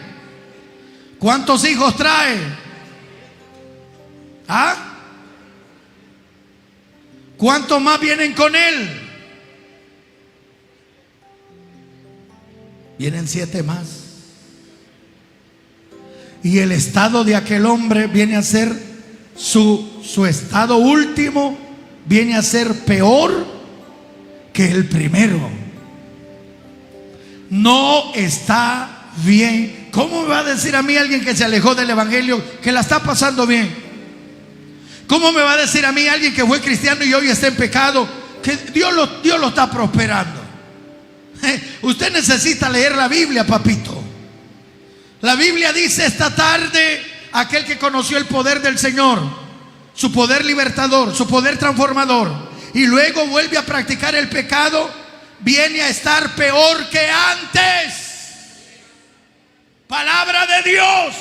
[SPEAKER 1] ¿Cuántos hijos trae? ¿Ah? ¿Cuántos más vienen con él? Vienen 7 más. Y el estado de aquel hombre viene a ser su estado último, viene a ser peor que el primero. No está bien. ¿Cómo me va a decir a mí alguien que se alejó del evangelio que la está pasando bien? ¿Cómo me va a decir a mí alguien que fue cristiano y hoy está en pecado que Dios lo está prosperando? Usted necesita leer la Biblia, papito. La Biblia dice esta tarde: aquel que conoció el poder del Señor, su poder libertador, su poder transformador, y luego vuelve a practicar el pecado, viene a estar peor que antes. Palabra de Dios.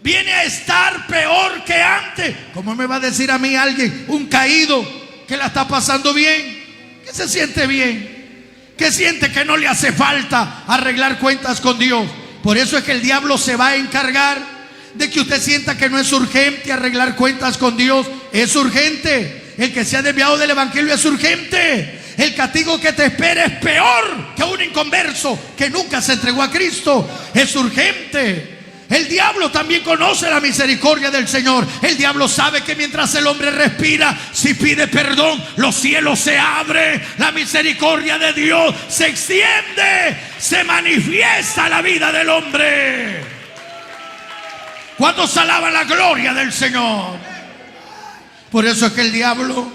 [SPEAKER 1] Viene a estar peor que antes. ¿Cómo me va a decir a mí alguien, un caído, que la está pasando bien? Que se siente bien, que siente que no le hace falta arreglar cuentas con Dios. Por eso es que el diablo se va a encargar de que usted sienta que no es urgente arreglar cuentas con Dios. Es urgente. El que se ha desviado del evangelio es urgente. El castigo que te espera es peor que un inconverso que nunca se entregó a Cristo. Es urgente. El diablo también conoce la misericordia del Señor. El diablo sabe que mientras el hombre respira, si pide perdón, los cielos se abren, la misericordia de Dios se extiende, se manifiesta la vida del hombre. ¿Cuántos alaban la gloria del Señor? Por eso es que el diablo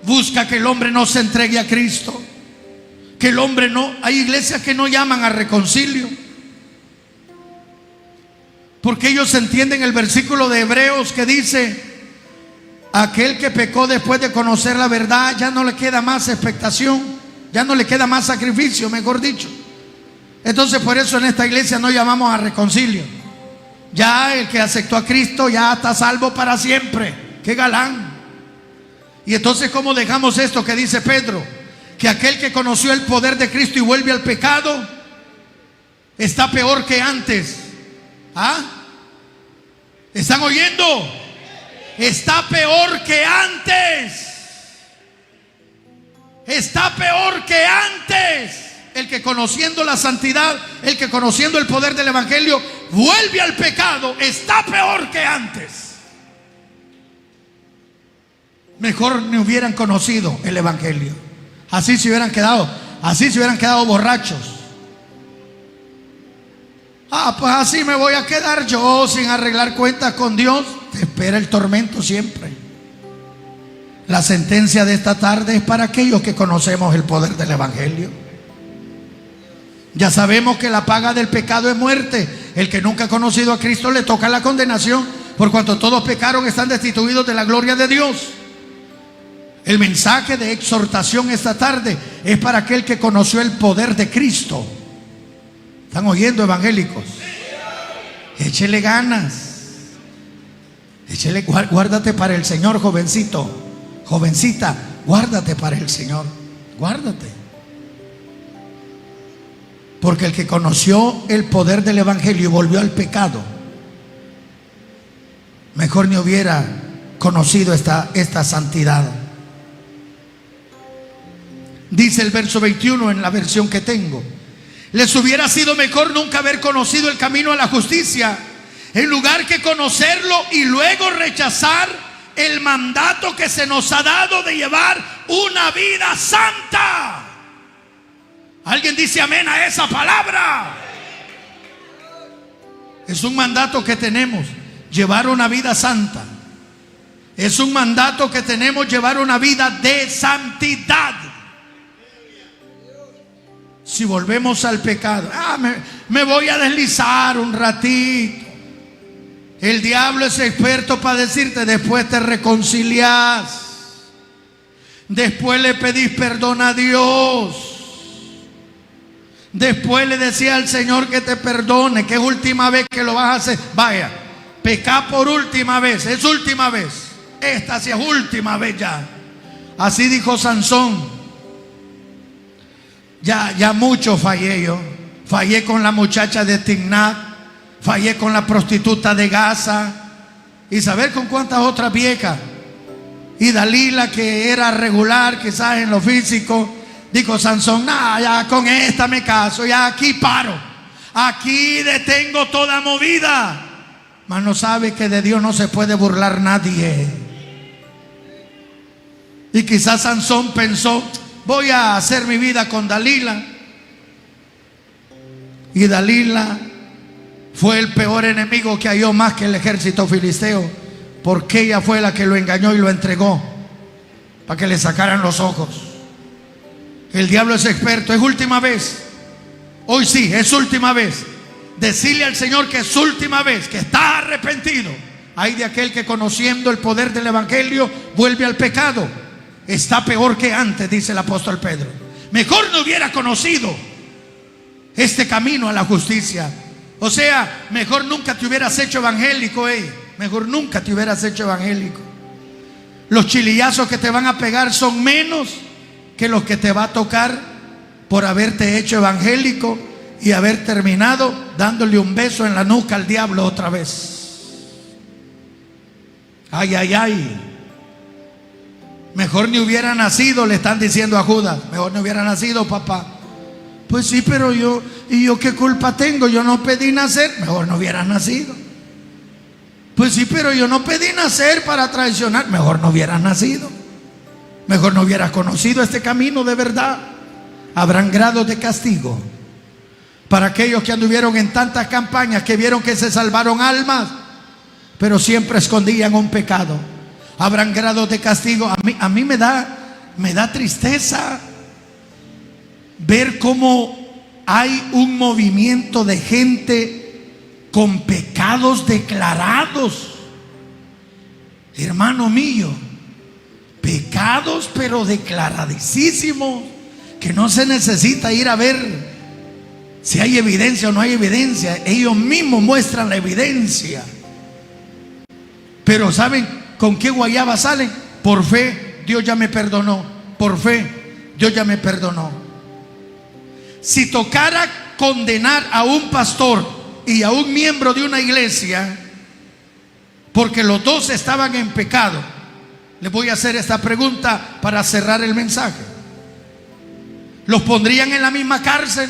[SPEAKER 1] busca que el hombre no se entregue a Cristo, que el hombre no. Hay iglesias que no llaman a reconcilio, porque ellos entienden el versículo de Hebreos que dice: aquel que pecó después de conocer la verdad, ya no le queda más expectación, ya no le queda más sacrificio, mejor dicho. Entonces por eso en esta iglesia no llamamos a reconcilio. Ya el que aceptó a Cristo ya está salvo para siempre. ¡Qué galán! Y entonces, ¿cómo dejamos esto que dice Pedro? Que aquel que conoció el poder de Cristo y vuelve al pecado está peor que antes. ¿Ah? ¿Están oyendo? Está peor que antes. Está peor que antes. El que conociendo la santidad, el que conociendo el poder del evangelio vuelve al pecado, está peor que antes. Mejor ni hubieran conocido el evangelio. Así se hubieran quedado borrachos. Pues así me voy a quedar yo sin arreglar cuentas con Dios. Te espera el tormento siempre. La sentencia de esta tarde es para aquellos que conocemos el poder del evangelio. Ya sabemos que la paga del pecado es muerte. El que nunca ha conocido a Cristo le toca la condenación, por cuanto todos pecaron, están destituidos de la gloria de Dios. El mensaje de exhortación esta tarde es para aquel que conoció el poder de Cristo. ¿Están oyendo, evangélicos? Échele ganas. Guárdate para el Señor, jovencito, jovencita, guárdate para el Señor. Guárdate. Porque el que conoció el poder del evangelio y volvió al pecado, mejor ni hubiera conocido esta santidad. Dice el verso 21 en la versión que tengo: les hubiera sido mejor nunca haber conocido el camino a la justicia, en lugar que conocerlo y luego rechazar el mandato que se nos ha dado de llevar una vida santa. ¿Alguien dice amén a esa palabra? Es un mandato que tenemos, llevar una vida santa. Es un mandato que tenemos, llevar una vida de santidad. Si volvemos al pecado, me voy a deslizar un ratito. El diablo es experto para decirte: después te reconcilias, después le pedís perdón a Dios, después le decía al Señor que te perdone, que es última vez que lo vas a hacer. Vaya, pecá por última vez, es última vez. Esta sí es última vez ya. Así dijo Sansón: ya mucho fallé yo. Fallé con la muchacha de Timnat, fallé con la prostituta de Gaza, y saber con cuántas otras viejas. Y Dalila, que era regular quizás en lo físico, dijo Sansón: ya con esta me caso, ya aquí paro, aquí detengo toda movida. Mas no sabe que de Dios no se puede burlar nadie. Y quizás Sansón pensó: voy a hacer mi vida con Dalila. Y Dalila fue el peor enemigo que halló más que el ejército filisteo, porque ella fue la que lo engañó y lo entregó para que le sacaran los ojos. El diablo es experto. Es última vez. Hoy sí, es última vez. Decirle al Señor que es última vez, que está arrepentido. Hay de aquel que, conociendo el poder del evangelio, vuelve al pecado. Está peor que antes, dice el apóstol Pedro. Mejor no hubiera conocido este camino a la justicia. O sea, mejor nunca te hubieras hecho evangélico, mejor nunca te hubieras hecho evangélico. Los chilillazos que te van a pegar son menos que los que te va a tocar por haberte hecho evangélico y haber terminado dándole un beso en la nuca al diablo otra vez. Ay, ay, ay. Mejor ni hubiera nacido, le están diciendo a Judas. Mejor no hubiera nacido, papá. Pues sí, pero yo qué culpa tengo, yo no pedí nacer. Mejor no hubieras nacido. Pues sí, pero yo no pedí nacer para traicionar. Mejor no hubieras nacido. Mejor no hubieras conocido este camino de verdad. Habrán grados de castigo para aquellos que anduvieron en tantas campañas, que vieron que se salvaron almas, pero siempre escondían un pecado. Habrán grados de castigo. A mí me da tristeza ver cómo hay un movimiento de gente con pecados declarados. Hermano mío, pecados pero declaradísimos, que no se necesita ir a ver si hay evidencia o no hay evidencia. Ellos mismos muestran la evidencia. Pero ¿saben con qué guayaba salen? Por fe, Dios ya me perdonó. Por fe, Dios ya me perdonó. Si tocara condenar a un pastor y a un miembro de una iglesia, porque los dos estaban en pecado, les voy a hacer esta pregunta para cerrar el mensaje: ¿los pondrían en la misma cárcel?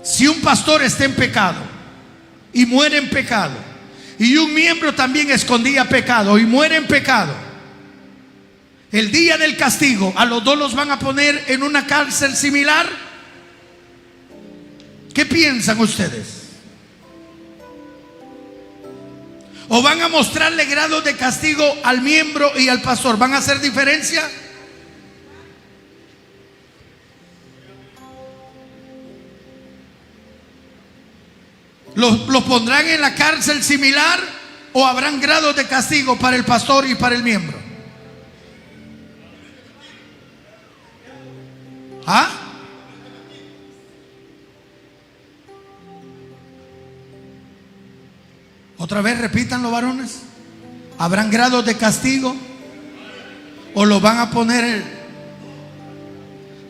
[SPEAKER 1] Si un pastor está en pecado y muere en pecado, y un miembro también escondía pecado y muere en pecado, el día del castigo, ¿a los dos los van a poner en una cárcel similar? ¿Qué piensan ustedes? ¿O van a mostrarle grados de castigo al miembro y al pastor? ¿Van a hacer diferencia? ¿Los pondrán en la cárcel similar o habrán grados de castigo para el pastor y para el miembro? ¿Ah? Otra vez repítanlo, varones. ¿Habrán grados de castigo o lo van a poner?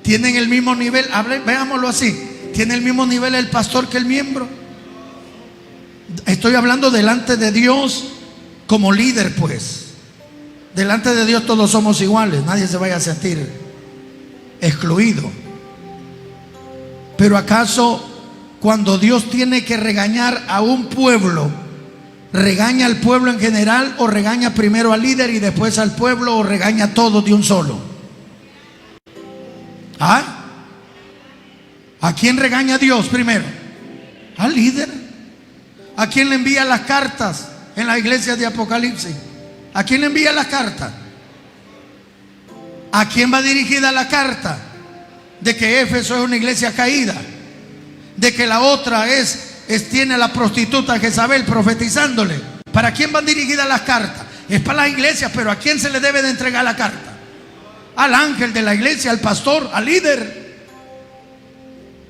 [SPEAKER 1] ¿Tienen el mismo nivel? Veámoslo así. ¿Tiene el mismo nivel el pastor que el miembro? Estoy hablando delante de Dios como líder, pues. Delante de Dios todos somos iguales. Nadie se vaya a sentir excluido. Pero ¿acaso cuando Dios tiene que regañar a un pueblo, regaña al pueblo en general, o regaña primero al líder y después al pueblo, o regaña a todos de un solo? ¿Ah? ¿A quién regaña Dios primero? Al líder. ¿A quién le envía las cartas en la iglesia de Apocalipsis? ¿A quién le envía las cartas? ¿A quién va dirigida la carta? De que Éfeso es una iglesia caída, de que la otra tiene a la prostituta Jezabel profetizándole. ¿Para quién van dirigidas las cartas? Es para las iglesias, pero ¿a quién se le debe de entregar la carta? Al ángel de la iglesia, al pastor, al líder.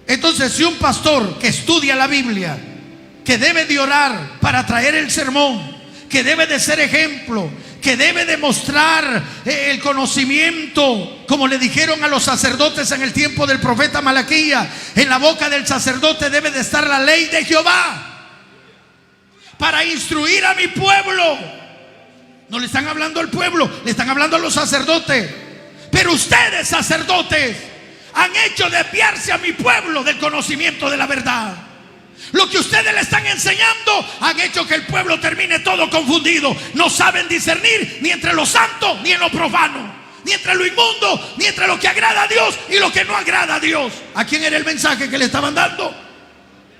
[SPEAKER 1] Entonces, si un pastor que estudia la Biblia, que debe de orar para traer el sermón, que debe de ser ejemplo, que debe de mostrar el conocimiento, como le dijeron a los sacerdotes en el tiempo del profeta Malaquías, en la boca del sacerdote debe de estar la ley de Jehová para instruir a mi pueblo. No le están hablando al pueblo, le están hablando a los sacerdotes. Pero ustedes, sacerdotes, han hecho desviarse a mi pueblo del conocimiento de la verdad. Lo que ustedes le están enseñando han hecho que el pueblo termine todo confundido. No saben discernir ni entre lo santo ni en lo profano, ni entre lo inmundo ni entre lo que agrada a Dios y lo que no agrada a Dios. ¿A quién era el mensaje que le estaban dando?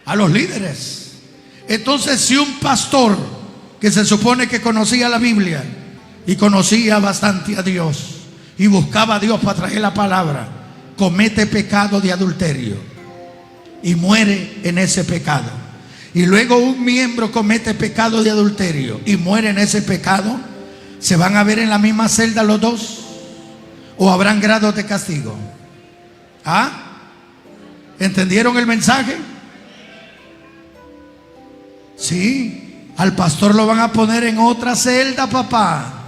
[SPEAKER 1] A los líderes. Entonces, si un pastor que se supone que conocía la Biblia y conocía bastante a Dios y buscaba a Dios para traer la palabra, comete pecado de adulterio y muere en ese pecado, y luego un miembro comete pecado de adulterio y muere en ese pecado, ¿se van a ver en la misma celda los dos? ¿O habrán grados de castigo? ¿Ah? ¿Entendieron el mensaje? Sí. Al pastor lo van a poner en otra celda, papá.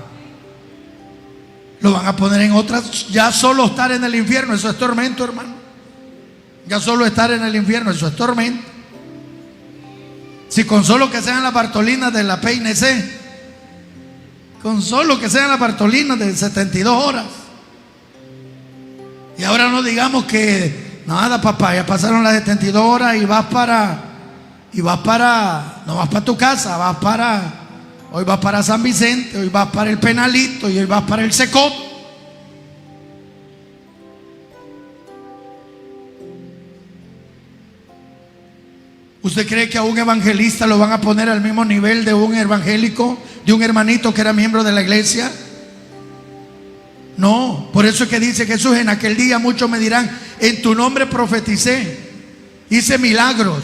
[SPEAKER 1] Lo van a poner en otra. Ya solo estar en el infierno, eso es tormento, hermano. Ya solo estar en el infierno, eso es tormento. Si con solo que sean las Bartolinas de la PNC, con solo que sean las Bartolinas de 72 horas. Y ahora no digamos que nada, papá, ya pasaron las 72 horas y no vas para tu casa, hoy vas para San Vicente, hoy vas para el Penalito y hoy vas para el Secot. ¿Usted cree que a un evangelista lo van a poner al mismo nivel de un evangélico, de un hermanito que era miembro de la iglesia? No, por eso es que dice Jesús: en aquel día muchos me dirán, en tu nombre profeticé, hice milagros.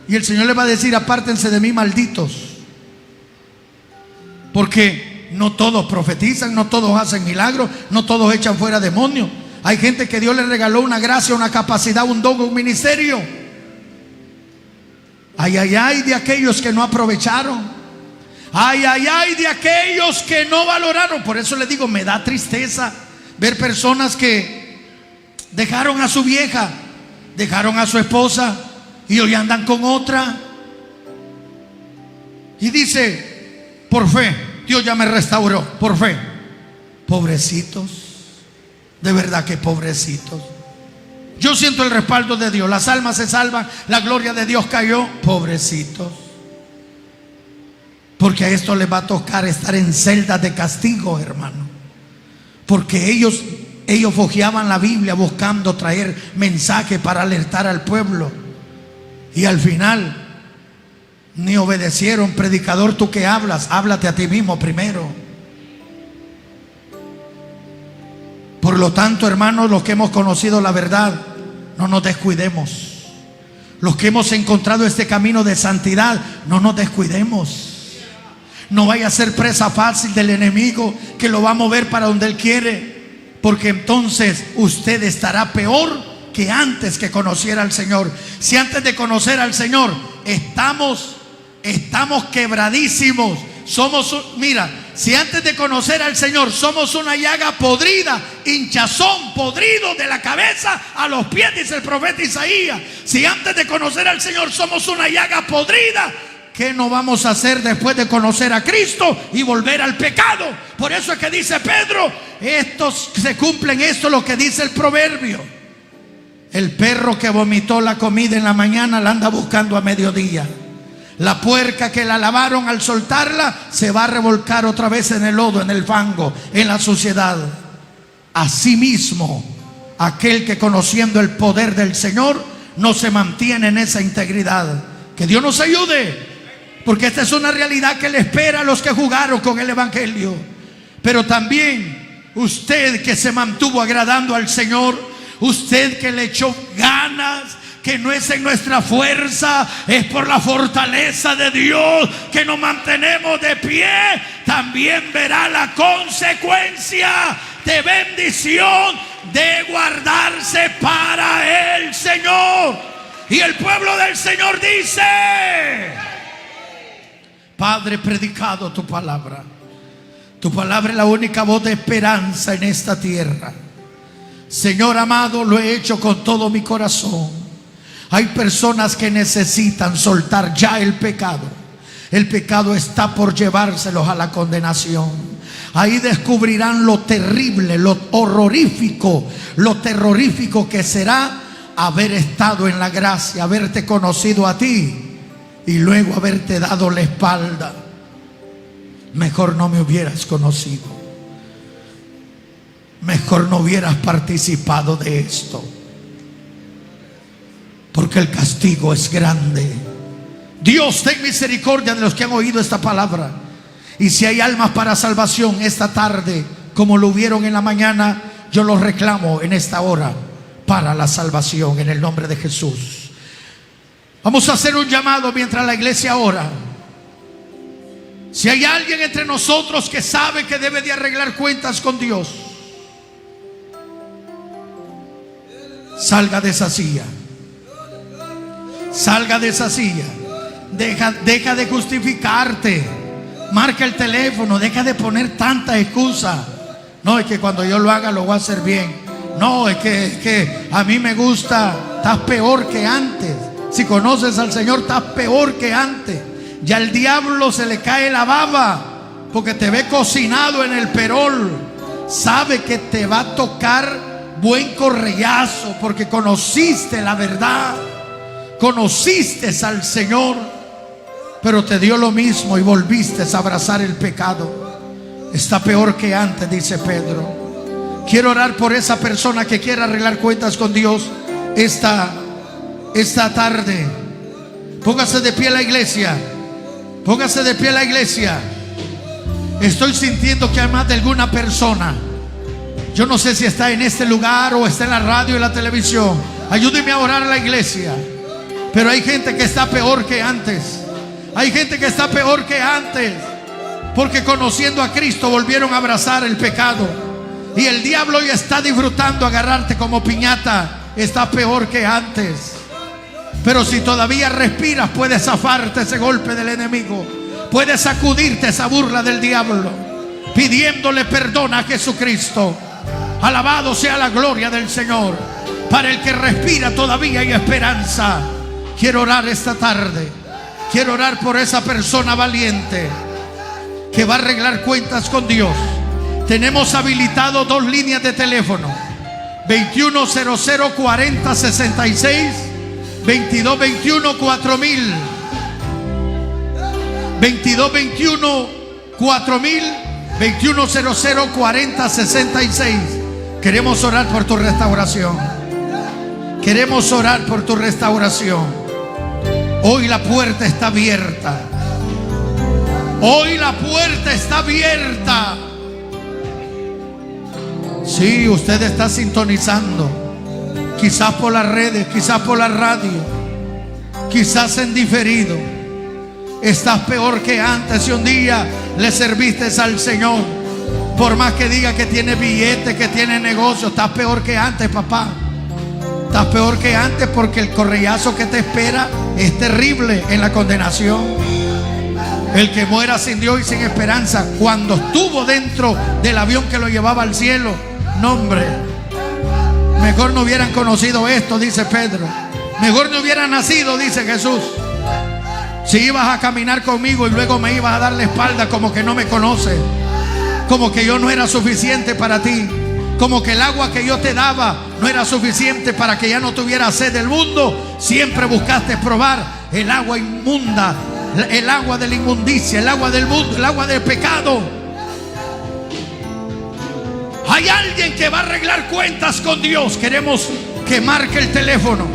[SPEAKER 1] Y el Señor les va a decir: apártense de mí, malditos. Porque no todos profetizan, no todos hacen milagros, no todos echan fuera demonios. Hay gente que Dios les regaló una gracia, una capacidad, un don, un ministerio. Ay, ay, ay de aquellos que no aprovecharon. Ay, ay, ay de aquellos que no valoraron. Por eso les digo, me da tristeza ver personas que dejaron a su vieja, dejaron a su esposa y hoy andan con otra. Y dice: por fe, Dios ya me restauró, por fe. Pobrecitos, de verdad que pobrecitos. Yo siento el respaldo de Dios, las almas se salvan, la gloria de Dios cayó. Pobrecitos, porque a esto les va a tocar estar en celdas de castigo, hermano. Porque ellos fojeaban la Biblia buscando traer mensaje para alertar al pueblo, y al final ni obedecieron. Predicador, tú que hablas, háblate a ti mismo primero. Por lo tanto, hermanos, los que hemos conocido la verdad, no nos descuidemos. Los que hemos encontrado este camino de santidad, no nos descuidemos. No vaya a ser presa fácil del enemigo, que lo va a mover para donde él quiere, porque entonces usted estará peor que antes que conociera al Señor. Si antes de conocer al Señor estamos quebradísimos, mira, si antes de conocer al Señor somos una llaga podrida, hinchazón, podrido de la cabeza a los pies, dice el profeta Isaías. Si antes de conocer al Señor somos una llaga podrida, ¿qué no vamos a hacer después de conocer a Cristo y volver al pecado? Por eso es que dice Pedro, se cumplen esto lo que dice el proverbio: el perro que vomitó la comida en la mañana la anda buscando a mediodía. La puerca que la lavaron, al soltarla se va a revolcar otra vez en el lodo, en el fango, en la suciedad. Asimismo, aquel que conociendo el poder del Señor no se mantiene en esa integridad. Que Dios nos ayude, porque esta es una realidad que le espera a los que jugaron con el evangelio. Pero también usted que se mantuvo agradando al Señor, usted que le echó ganas, que no es en nuestra fuerza, es por la fortaleza de Dios que nos mantenemos de pie, también verá la consecuencia de bendición de guardarse para el Señor. Y el pueblo del Señor dice: Padre, predicado tu palabra. Tu palabra es la única voz de esperanza en esta tierra. Señor amado, lo he hecho con todo mi corazón. Hay personas que necesitan soltar ya el pecado. El pecado está por llevárselos a la condenación. Ahí descubrirán lo terrible, lo horrorífico, lo terrorífico que será haber estado en la gracia, haberte conocido a ti y luego haberte dado la espalda. Mejor no me hubieras conocido. Mejor no hubieras participado de esto, porque el castigo es grande. Dios, ten misericordia de los que han oído esta palabra. Y si hay almas para salvación esta tarde, como lo hubieron en la mañana, yo los reclamo en esta hora para la salvación, en el nombre de Jesús. Vamos a hacer un llamado mientras la iglesia ora. Si hay alguien entre nosotros que sabe que debe de arreglar cuentas con Dios, salga de esa silla. Salga de esa silla. Deja de justificarte. Marca el teléfono. Deja de poner tanta excusa. No, es que cuando yo lo haga lo voy a hacer bien. No, es que a mí me gusta. Estás peor que antes. Si conoces al Señor, estás peor que antes. Ya al diablo se le cae la baba, porque te ve cocinado en el perol. Sabe que te va a tocar buen correllazo, porque conociste la verdad, conociste al Señor, pero te dio lo mismo y volviste a abrazar el pecado. Está peor que antes, dice Pedro. Quiero orar por esa persona que quiera arreglar cuentas con Dios esta tarde. Póngase de pie la iglesia. Póngase de pie la iglesia. Estoy sintiendo que hay más de alguna persona. Yo no sé si está en este lugar o está en la radio y la televisión. Ayúdeme a orar a la iglesia. Pero hay gente que está peor que antes. Hay gente que está peor que antes, porque conociendo a Cristo volvieron a abrazar el pecado. Y el diablo hoy está disfrutando agarrarte como piñata. Está peor que antes. Pero si todavía respiras, puedes zafarte ese golpe del enemigo. Puedes sacudirte esa burla del diablo, pidiéndole perdón a Jesucristo. Alabado sea la gloria del Señor. Para el que respira todavía hay esperanza. Quiero orar esta tarde. Quiero orar por esa persona valiente que va a arreglar cuentas con Dios. Tenemos habilitado 2 líneas de teléfono: 21004066, 2221-4000, 2221-4000, 21004066. Queremos orar por tu restauración. Queremos orar por tu restauración. Hoy la puerta está abierta. Hoy la puerta está abierta. Sí, usted está sintonizando. Quizás por las redes, quizás por la radio, quizás en diferido. Estás peor que antes. Si un día le serviste al Señor, por más que diga que tiene billetes, que tiene negocio, estás peor que antes, papá. Estás peor que antes, porque el correllazo que te espera es terrible en la condenación. El que muera sin Dios y sin esperanza, cuando estuvo dentro del avión que lo llevaba al cielo, no, hombre, mejor no hubieran conocido esto, dice Pedro. Mejor no hubieran nacido, dice Jesús. Si ibas a caminar conmigo y luego me ibas a dar la espalda, como que no me conoces, como que yo no era suficiente para ti, como que el agua que yo te daba no era suficiente para que ya no tuvieras sed del mundo. Siempre buscaste probar el agua inmunda, el agua de la inmundicia, el agua del mundo, el agua del pecado. Hay alguien que va a arreglar cuentas con Dios. Queremos que marque el teléfono.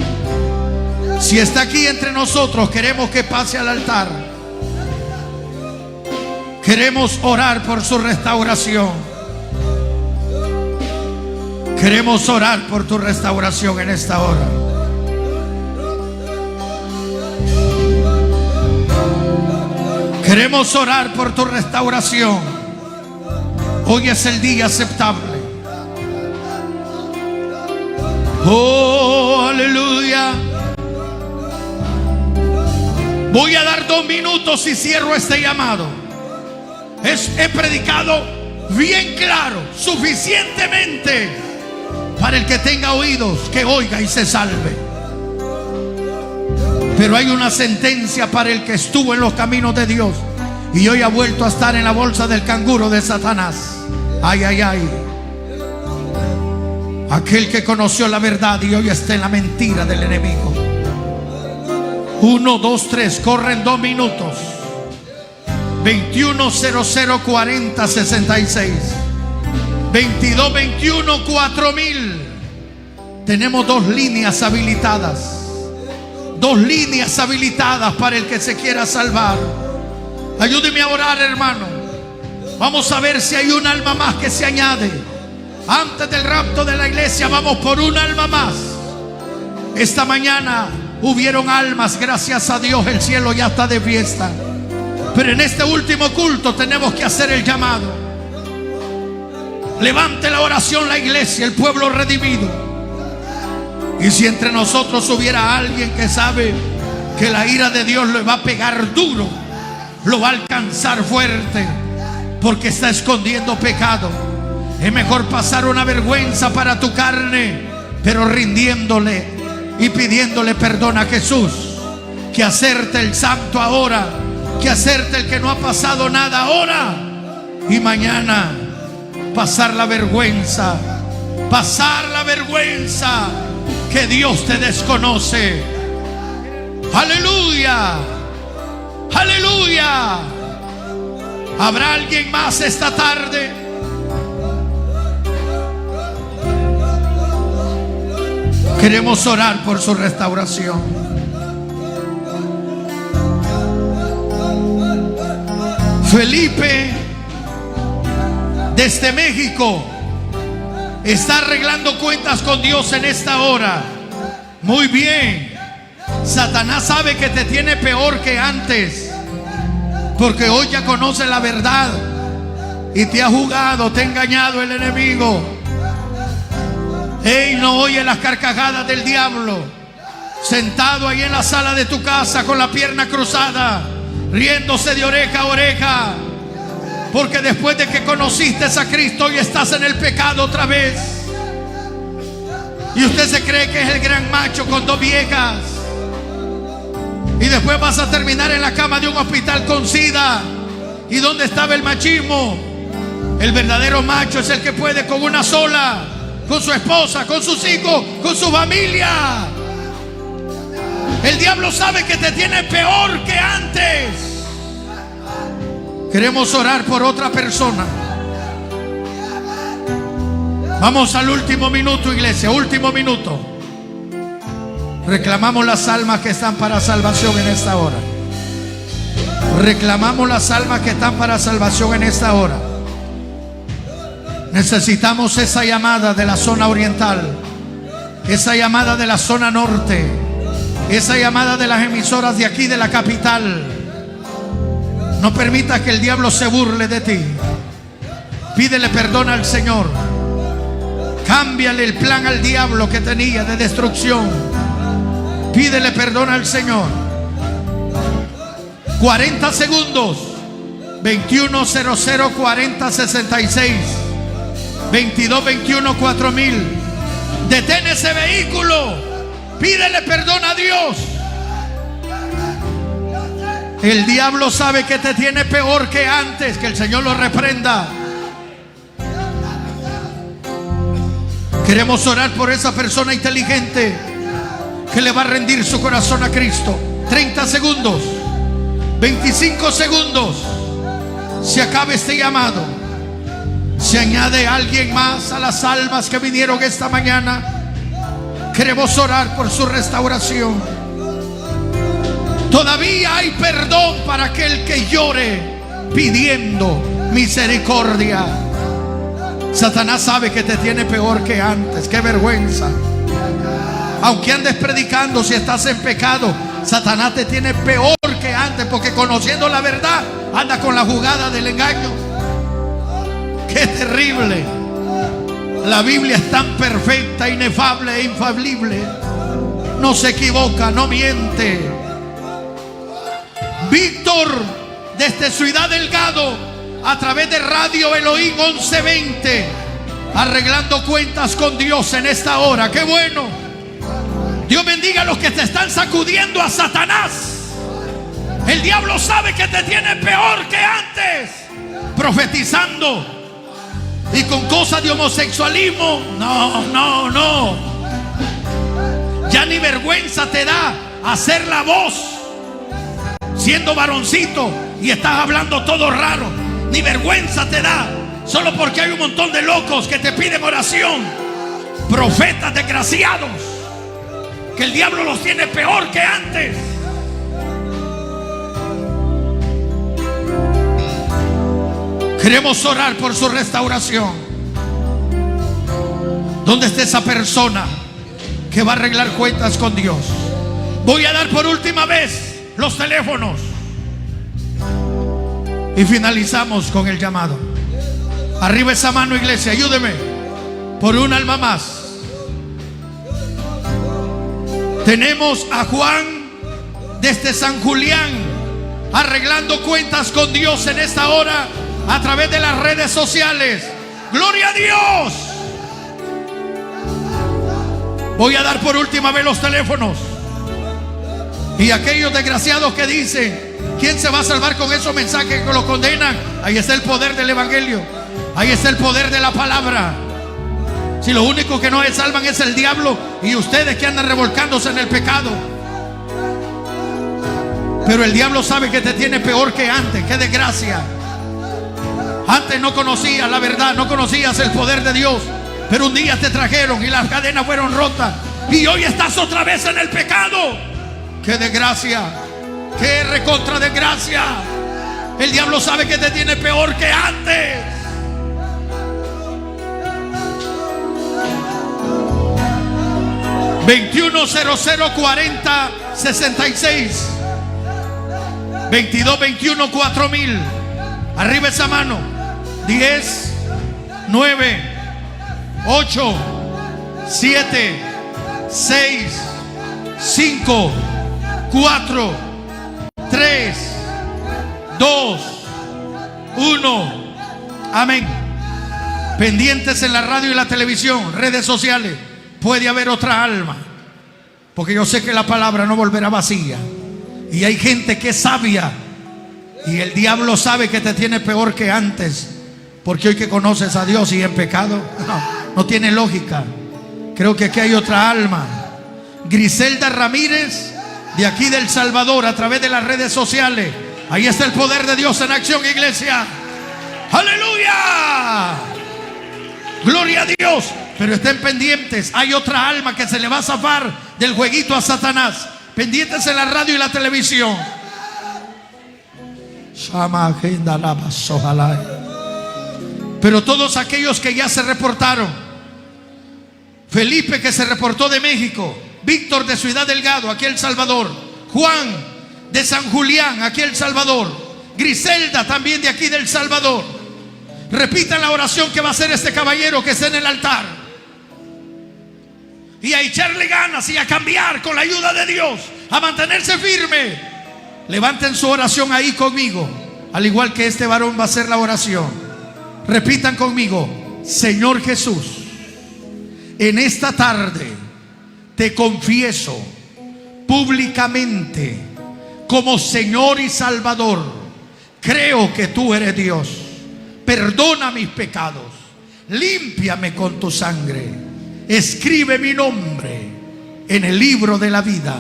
[SPEAKER 1] Si está aquí entre nosotros, queremos que pase al altar. Queremos orar por su restauración. Queremos orar por tu restauración en esta hora. Queremos orar por tu restauración. Hoy es el día aceptable. Oh, aleluya. Voy a dar 2 minutos y cierro este llamado. He predicado bien claro, suficientemente para el que tenga oídos, que oiga y se salve. Pero hay una sentencia para el que estuvo en los caminos de Dios y hoy ha vuelto a estar en la bolsa del canguro de Satanás. Ay, ay, ay. Aquel que conoció la verdad y hoy está en la mentira del enemigo. 1, 2, 3, corren 2 minutos. 21004066. 22214000. Tenemos 2 líneas habilitadas. 2 líneas habilitadas para el que se quiera salvar. Ayúdeme a orar, hermano. Vamos a ver si hay un alma más que se añade. Antes del rapto de la iglesia vamos por un alma más. Esta mañana hubieron almas, gracias a Dios, el cielo ya está de fiesta. Pero en este último culto tenemos que hacer el llamado. Levante la oración la iglesia, el pueblo redimido. Y si entre nosotros hubiera alguien que sabe que la ira de Dios le va a pegar duro, lo va a alcanzar fuerte, porque está escondiendo pecado, es mejor pasar una vergüenza para tu carne, pero rindiéndole y pidiéndole perdón a Jesús, que hacerte el santo ahora, que hacerte el que no ha pasado nada ahora, y mañana pasar la vergüenza que Dios te desconoce. Aleluya, aleluya. ¿Habrá alguien más esta tarde? Queremos orar por su restauración. Felipe, desde México, está arreglando cuentas con Dios en esta hora. Muy bien. Satanás sabe que te tiene peor que antes, porque hoy ya conoce la verdad y te ha jugado, te ha engañado el enemigo. Ey, no oye las carcajadas del diablo, sentado ahí en la sala de tu casa con la pierna cruzada, riéndose de oreja a oreja, porque después de que conociste a Cristo hoy estás en el pecado otra vez. Y usted se cree que es el gran macho con 2 viejas, y después vas a terminar en la cama de un hospital con SIDA. ¿Y dónde estaba el machismo? El verdadero macho es el que puede con una sola, con su esposa, con sus hijos, con su familia. El diablo sabe que te tiene peor que antes. Queremos orar por otra persona. Vamos al último minuto, iglesia, último minuto. Reclamamos las almas que están para salvación en esta hora. Reclamamos las almas que están para salvación en esta hora. Necesitamos esa llamada de la zona oriental, esa llamada de la zona norte, esa llamada de las emisoras de aquí de la capital. No permitas que el diablo se burle de ti. Pídele perdón al Señor. Cámbiale el plan al diablo que tenía de destrucción. Pídele perdón al Señor. 40 segundos. 21004066. 22214000. Detén ese vehículo. Pídele perdón a Dios. El diablo sabe que te tiene peor que antes. Que el Señor lo reprenda. Queremos orar por esa persona inteligente que le va a rendir su corazón a Cristo. 30 segundos. 25 segundos. Se acaba este llamado. Se añade alguien más a las almas que vinieron esta mañana. Queremos orar por su restauración. Todavía hay perdón para aquel que llore pidiendo misericordia. Satanás sabe que te tiene peor que antes. Qué vergüenza. Aunque andes predicando, si estás en pecado, Satanás te tiene peor que antes, porque conociendo la verdad, anda con la jugada del engaño. Qué terrible. La Biblia es tan perfecta, inefable e infalible. No se equivoca, no miente. Víctor, desde Ciudad Delgado, a través de Radio Elohim 1120, arreglando cuentas con Dios en esta hora. ¡Qué bueno! Dios bendiga a los que te están sacudiendo a Satanás. El diablo sabe que te tiene peor que antes, profetizando y con cosas de homosexualismo. No. Ya ni vergüenza te da hacer la voz siendo varoncito y estás hablando todo raro. Ni vergüenza te da, solo porque hay un montón de locos que te piden oración. Profetas desgraciados, que el diablo los tiene peor que antes. Queremos orar por su restauración. ¿Dónde está esa persona que va a arreglar cuentas con Dios? Voy a dar por última vez los teléfonos y finalizamos con el llamado. Arriba esa mano, iglesia, ayúdeme por un alma más. Tenemos a Juan desde San Julián arreglando cuentas con Dios en esta hora a través de las redes sociales. ¡Gloria a Dios! Voy a dar por última vez los teléfonos. Y aquellos desgraciados que dicen: ¿quién se va a salvar con esos mensajes que lo condenan? Ahí está el poder del evangelio. Ahí está el poder de la palabra. Si lo único que no se salvan es el diablo y ustedes que andan revolcándose en el pecado. Pero el diablo sabe que te tiene peor que antes. ¡Qué desgracia! Antes no conocías la verdad, no conocías el poder de Dios, pero un día te trajeron y las cadenas fueron rotas y hoy estás otra vez en el pecado. ¡Qué desgracia! ¡Qué recontra desgracia! El diablo sabe que te tiene peor que antes. (21004066) 2221-4000. Arriba esa mano. 10, 9, 8, 7, 6, 5, 4, 3, 2, 1. Amén. Pendientes en la radio y la televisión, redes sociales. Puede haber otra alma, porque yo sé que la palabra no volverá vacía. Y hay gente que es sabia, y el diablo sabe que te tiene peor que antes, porque hoy que conoces a Dios y en pecado, no tiene lógica. Creo que aquí hay otra alma. Griselda Ramírez, de aquí del Salvador, a través de las redes sociales. Ahí está el poder de Dios en acción, iglesia. ¡Aleluya! ¡Gloria a Dios! Pero estén pendientes, hay otra alma que se le va a zafar del jueguito a Satanás. Pendientes en la radio y la televisión. Pero todos aquellos que ya se reportaron: Felipe, que se reportó de México; Víctor de Ciudad Delgado, aquí El Salvador; Juan de San Julián, aquí El Salvador; Griselda también de aquí del Salvador. Repitan la oración que va a hacer este caballero que está en el altar, y a echarle ganas y a cambiar con la ayuda de Dios, a mantenerse firme. Levanten su oración ahí conmigo, al igual que este varón va a hacer la oración. Repitan conmigo: Señor Jesús, en esta tarde te confieso públicamente como Señor y Salvador. Creo que tú eres Dios. Perdona mis pecados, límpiame con tu sangre, escribe mi nombre en el libro de la vida.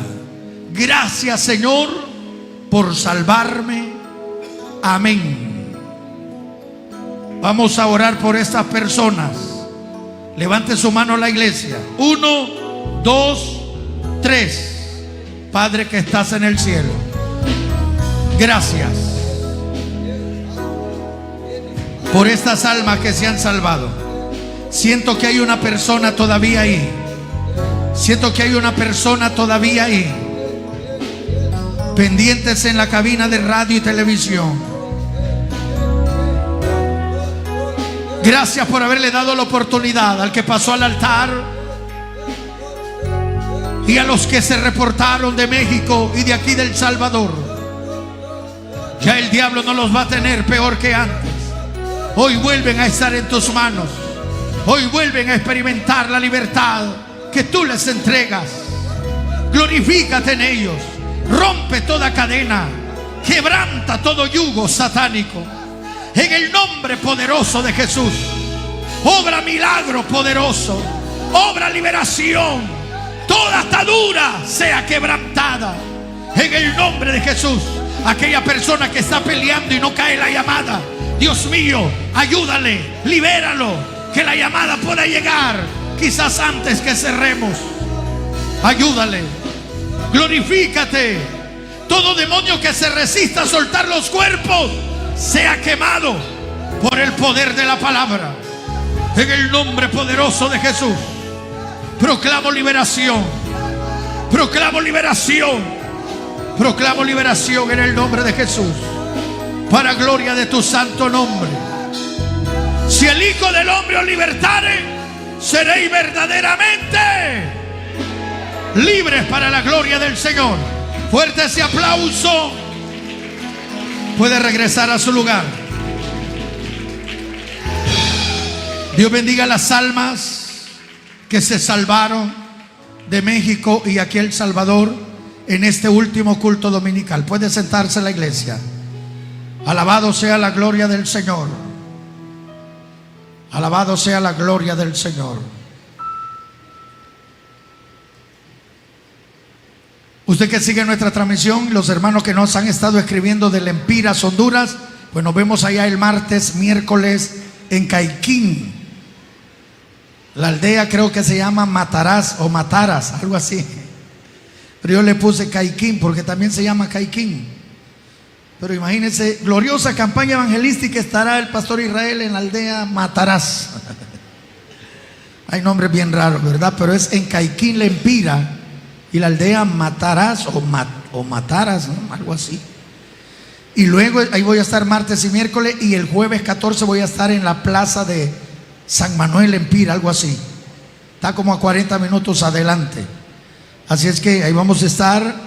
[SPEAKER 1] Gracias, Señor, por salvarme. Amén. Vamos a orar por estas personas. Levante su mano a la iglesia. 1, 2, 3. Padre que estás en el cielo, gracias por estas almas que se han salvado. Siento que hay una persona todavía ahí. Siento que hay una persona todavía ahí. Pendientes en la cabina de radio y televisión. Gracias por haberle dado la oportunidad al que pasó al altar y a los que se reportaron de México y de aquí del Salvador. Ya el diablo no los va a tener peor que antes. Hoy vuelven a estar en tus manos. Hoy vuelven a experimentar la libertad que tú les entregas. Glorifícate en ellos. Rompe toda cadena. Quebranta todo yugo satánico. En el nombre poderoso de Jesús. Obra milagro poderoso. Obra liberación. Toda atadura sea quebrantada. En el nombre de Jesús. Aquella persona que está peleando y no cae la llamada. Dios mío, ayúdale, libéralo. Que la llamada pueda llegar quizás antes que cerremos. Ayúdale. Glorifícate. Todo demonio que se resista a soltar los cuerpos sea quemado por el poder de la palabra. En el nombre poderoso de Jesús. Proclamo liberación. Proclamo liberación. Proclamo liberación en el nombre de Jesús. Para gloria de tu santo nombre. Si el Hijo del Hombre os libertare, seréis verdaderamente libres para la gloria del Señor. Fuerte ese aplauso. Puede regresar a su lugar. Dios bendiga las almas que se salvaron de México y aquí El Salvador en este último culto dominical. Puede sentarse en la iglesia. Alabado sea la gloria del Señor. Alabado sea la gloria del Señor. Usted que sigue nuestra transmisión, los hermanos que nos han estado escribiendo de Lempiras, Honduras, pues nos vemos allá el martes, miércoles en Caiquín. La aldea creo que se llama Matarás o Mataras, algo así. Pero yo le puse Caiquín porque también se llama Caiquín. Pero imagínense, gloriosa campaña evangelística, estará el pastor Israel en la aldea Matarás. Hay nombres bien raros, ¿verdad? Pero es en Caiquín, Lempira. Y la aldea Matarás o Mataras, ¿no? Algo así. Y luego ahí voy a estar martes y miércoles. Y el jueves 14 voy a estar en la plaza de San Manuel, Lempira, algo así. Está como a 40 minutos adelante. Así es que ahí vamos a estar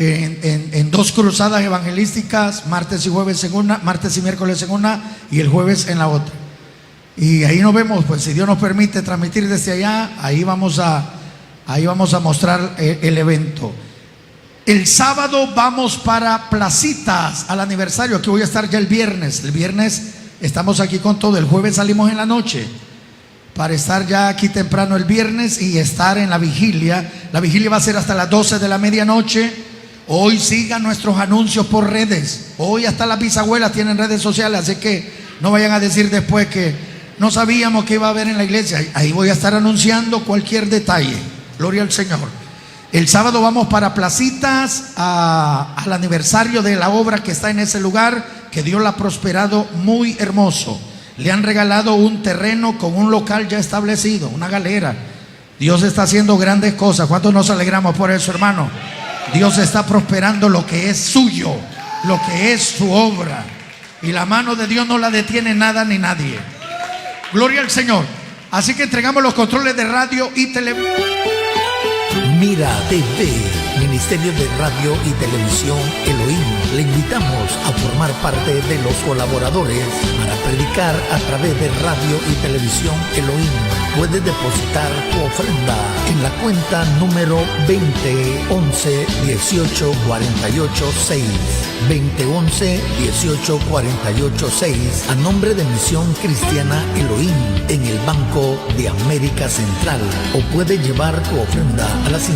[SPEAKER 1] en dos cruzadas evangelísticas, martes y jueves en una, martes y miércoles en una y el jueves en la otra. Y ahí nos vemos, pues si Dios nos permite transmitir desde allá, ahí vamos a mostrar el evento. El sábado vamos para Placitas al aniversario. Aquí voy a estar ya el viernes. El viernes estamos aquí con todo. El jueves salimos en la noche para estar ya aquí temprano el viernes y estar en la vigilia. La vigilia va a ser hasta las 12 de la medianoche. Hoy sigan nuestros anuncios por redes. Hoy hasta las bisabuelas tienen redes sociales, así que no vayan a decir después que no sabíamos que iba a haber en la iglesia. Ahí voy a estar anunciando cualquier detalle. Gloria al Señor. El sábado vamos para Placitas al aniversario de la obra que está en ese lugar, que Dios la ha prosperado muy hermoso. Le han regalado un terreno con un local ya establecido, una galera. Dios está haciendo grandes cosas. ¿Cuántos nos alegramos por eso, hermano? Dios está prosperando lo que es suyo, lo que es su obra. Y la mano de Dios no la detiene nada ni nadie. Gloria al Señor. Así que entregamos los controles de radio y televisión.
[SPEAKER 2] Mira TV, Ministerio de Radio y Televisión Elohim. Le invitamos a formar parte de los colaboradores para predicar a través de Radio y Televisión Elohim. Puedes depositar tu ofrenda en la cuenta número 2011 18 48 6 2011 18 48 6 a nombre de Misión Cristiana Elohim en el Banco de América Central, o puedes llevar tu ofrenda a las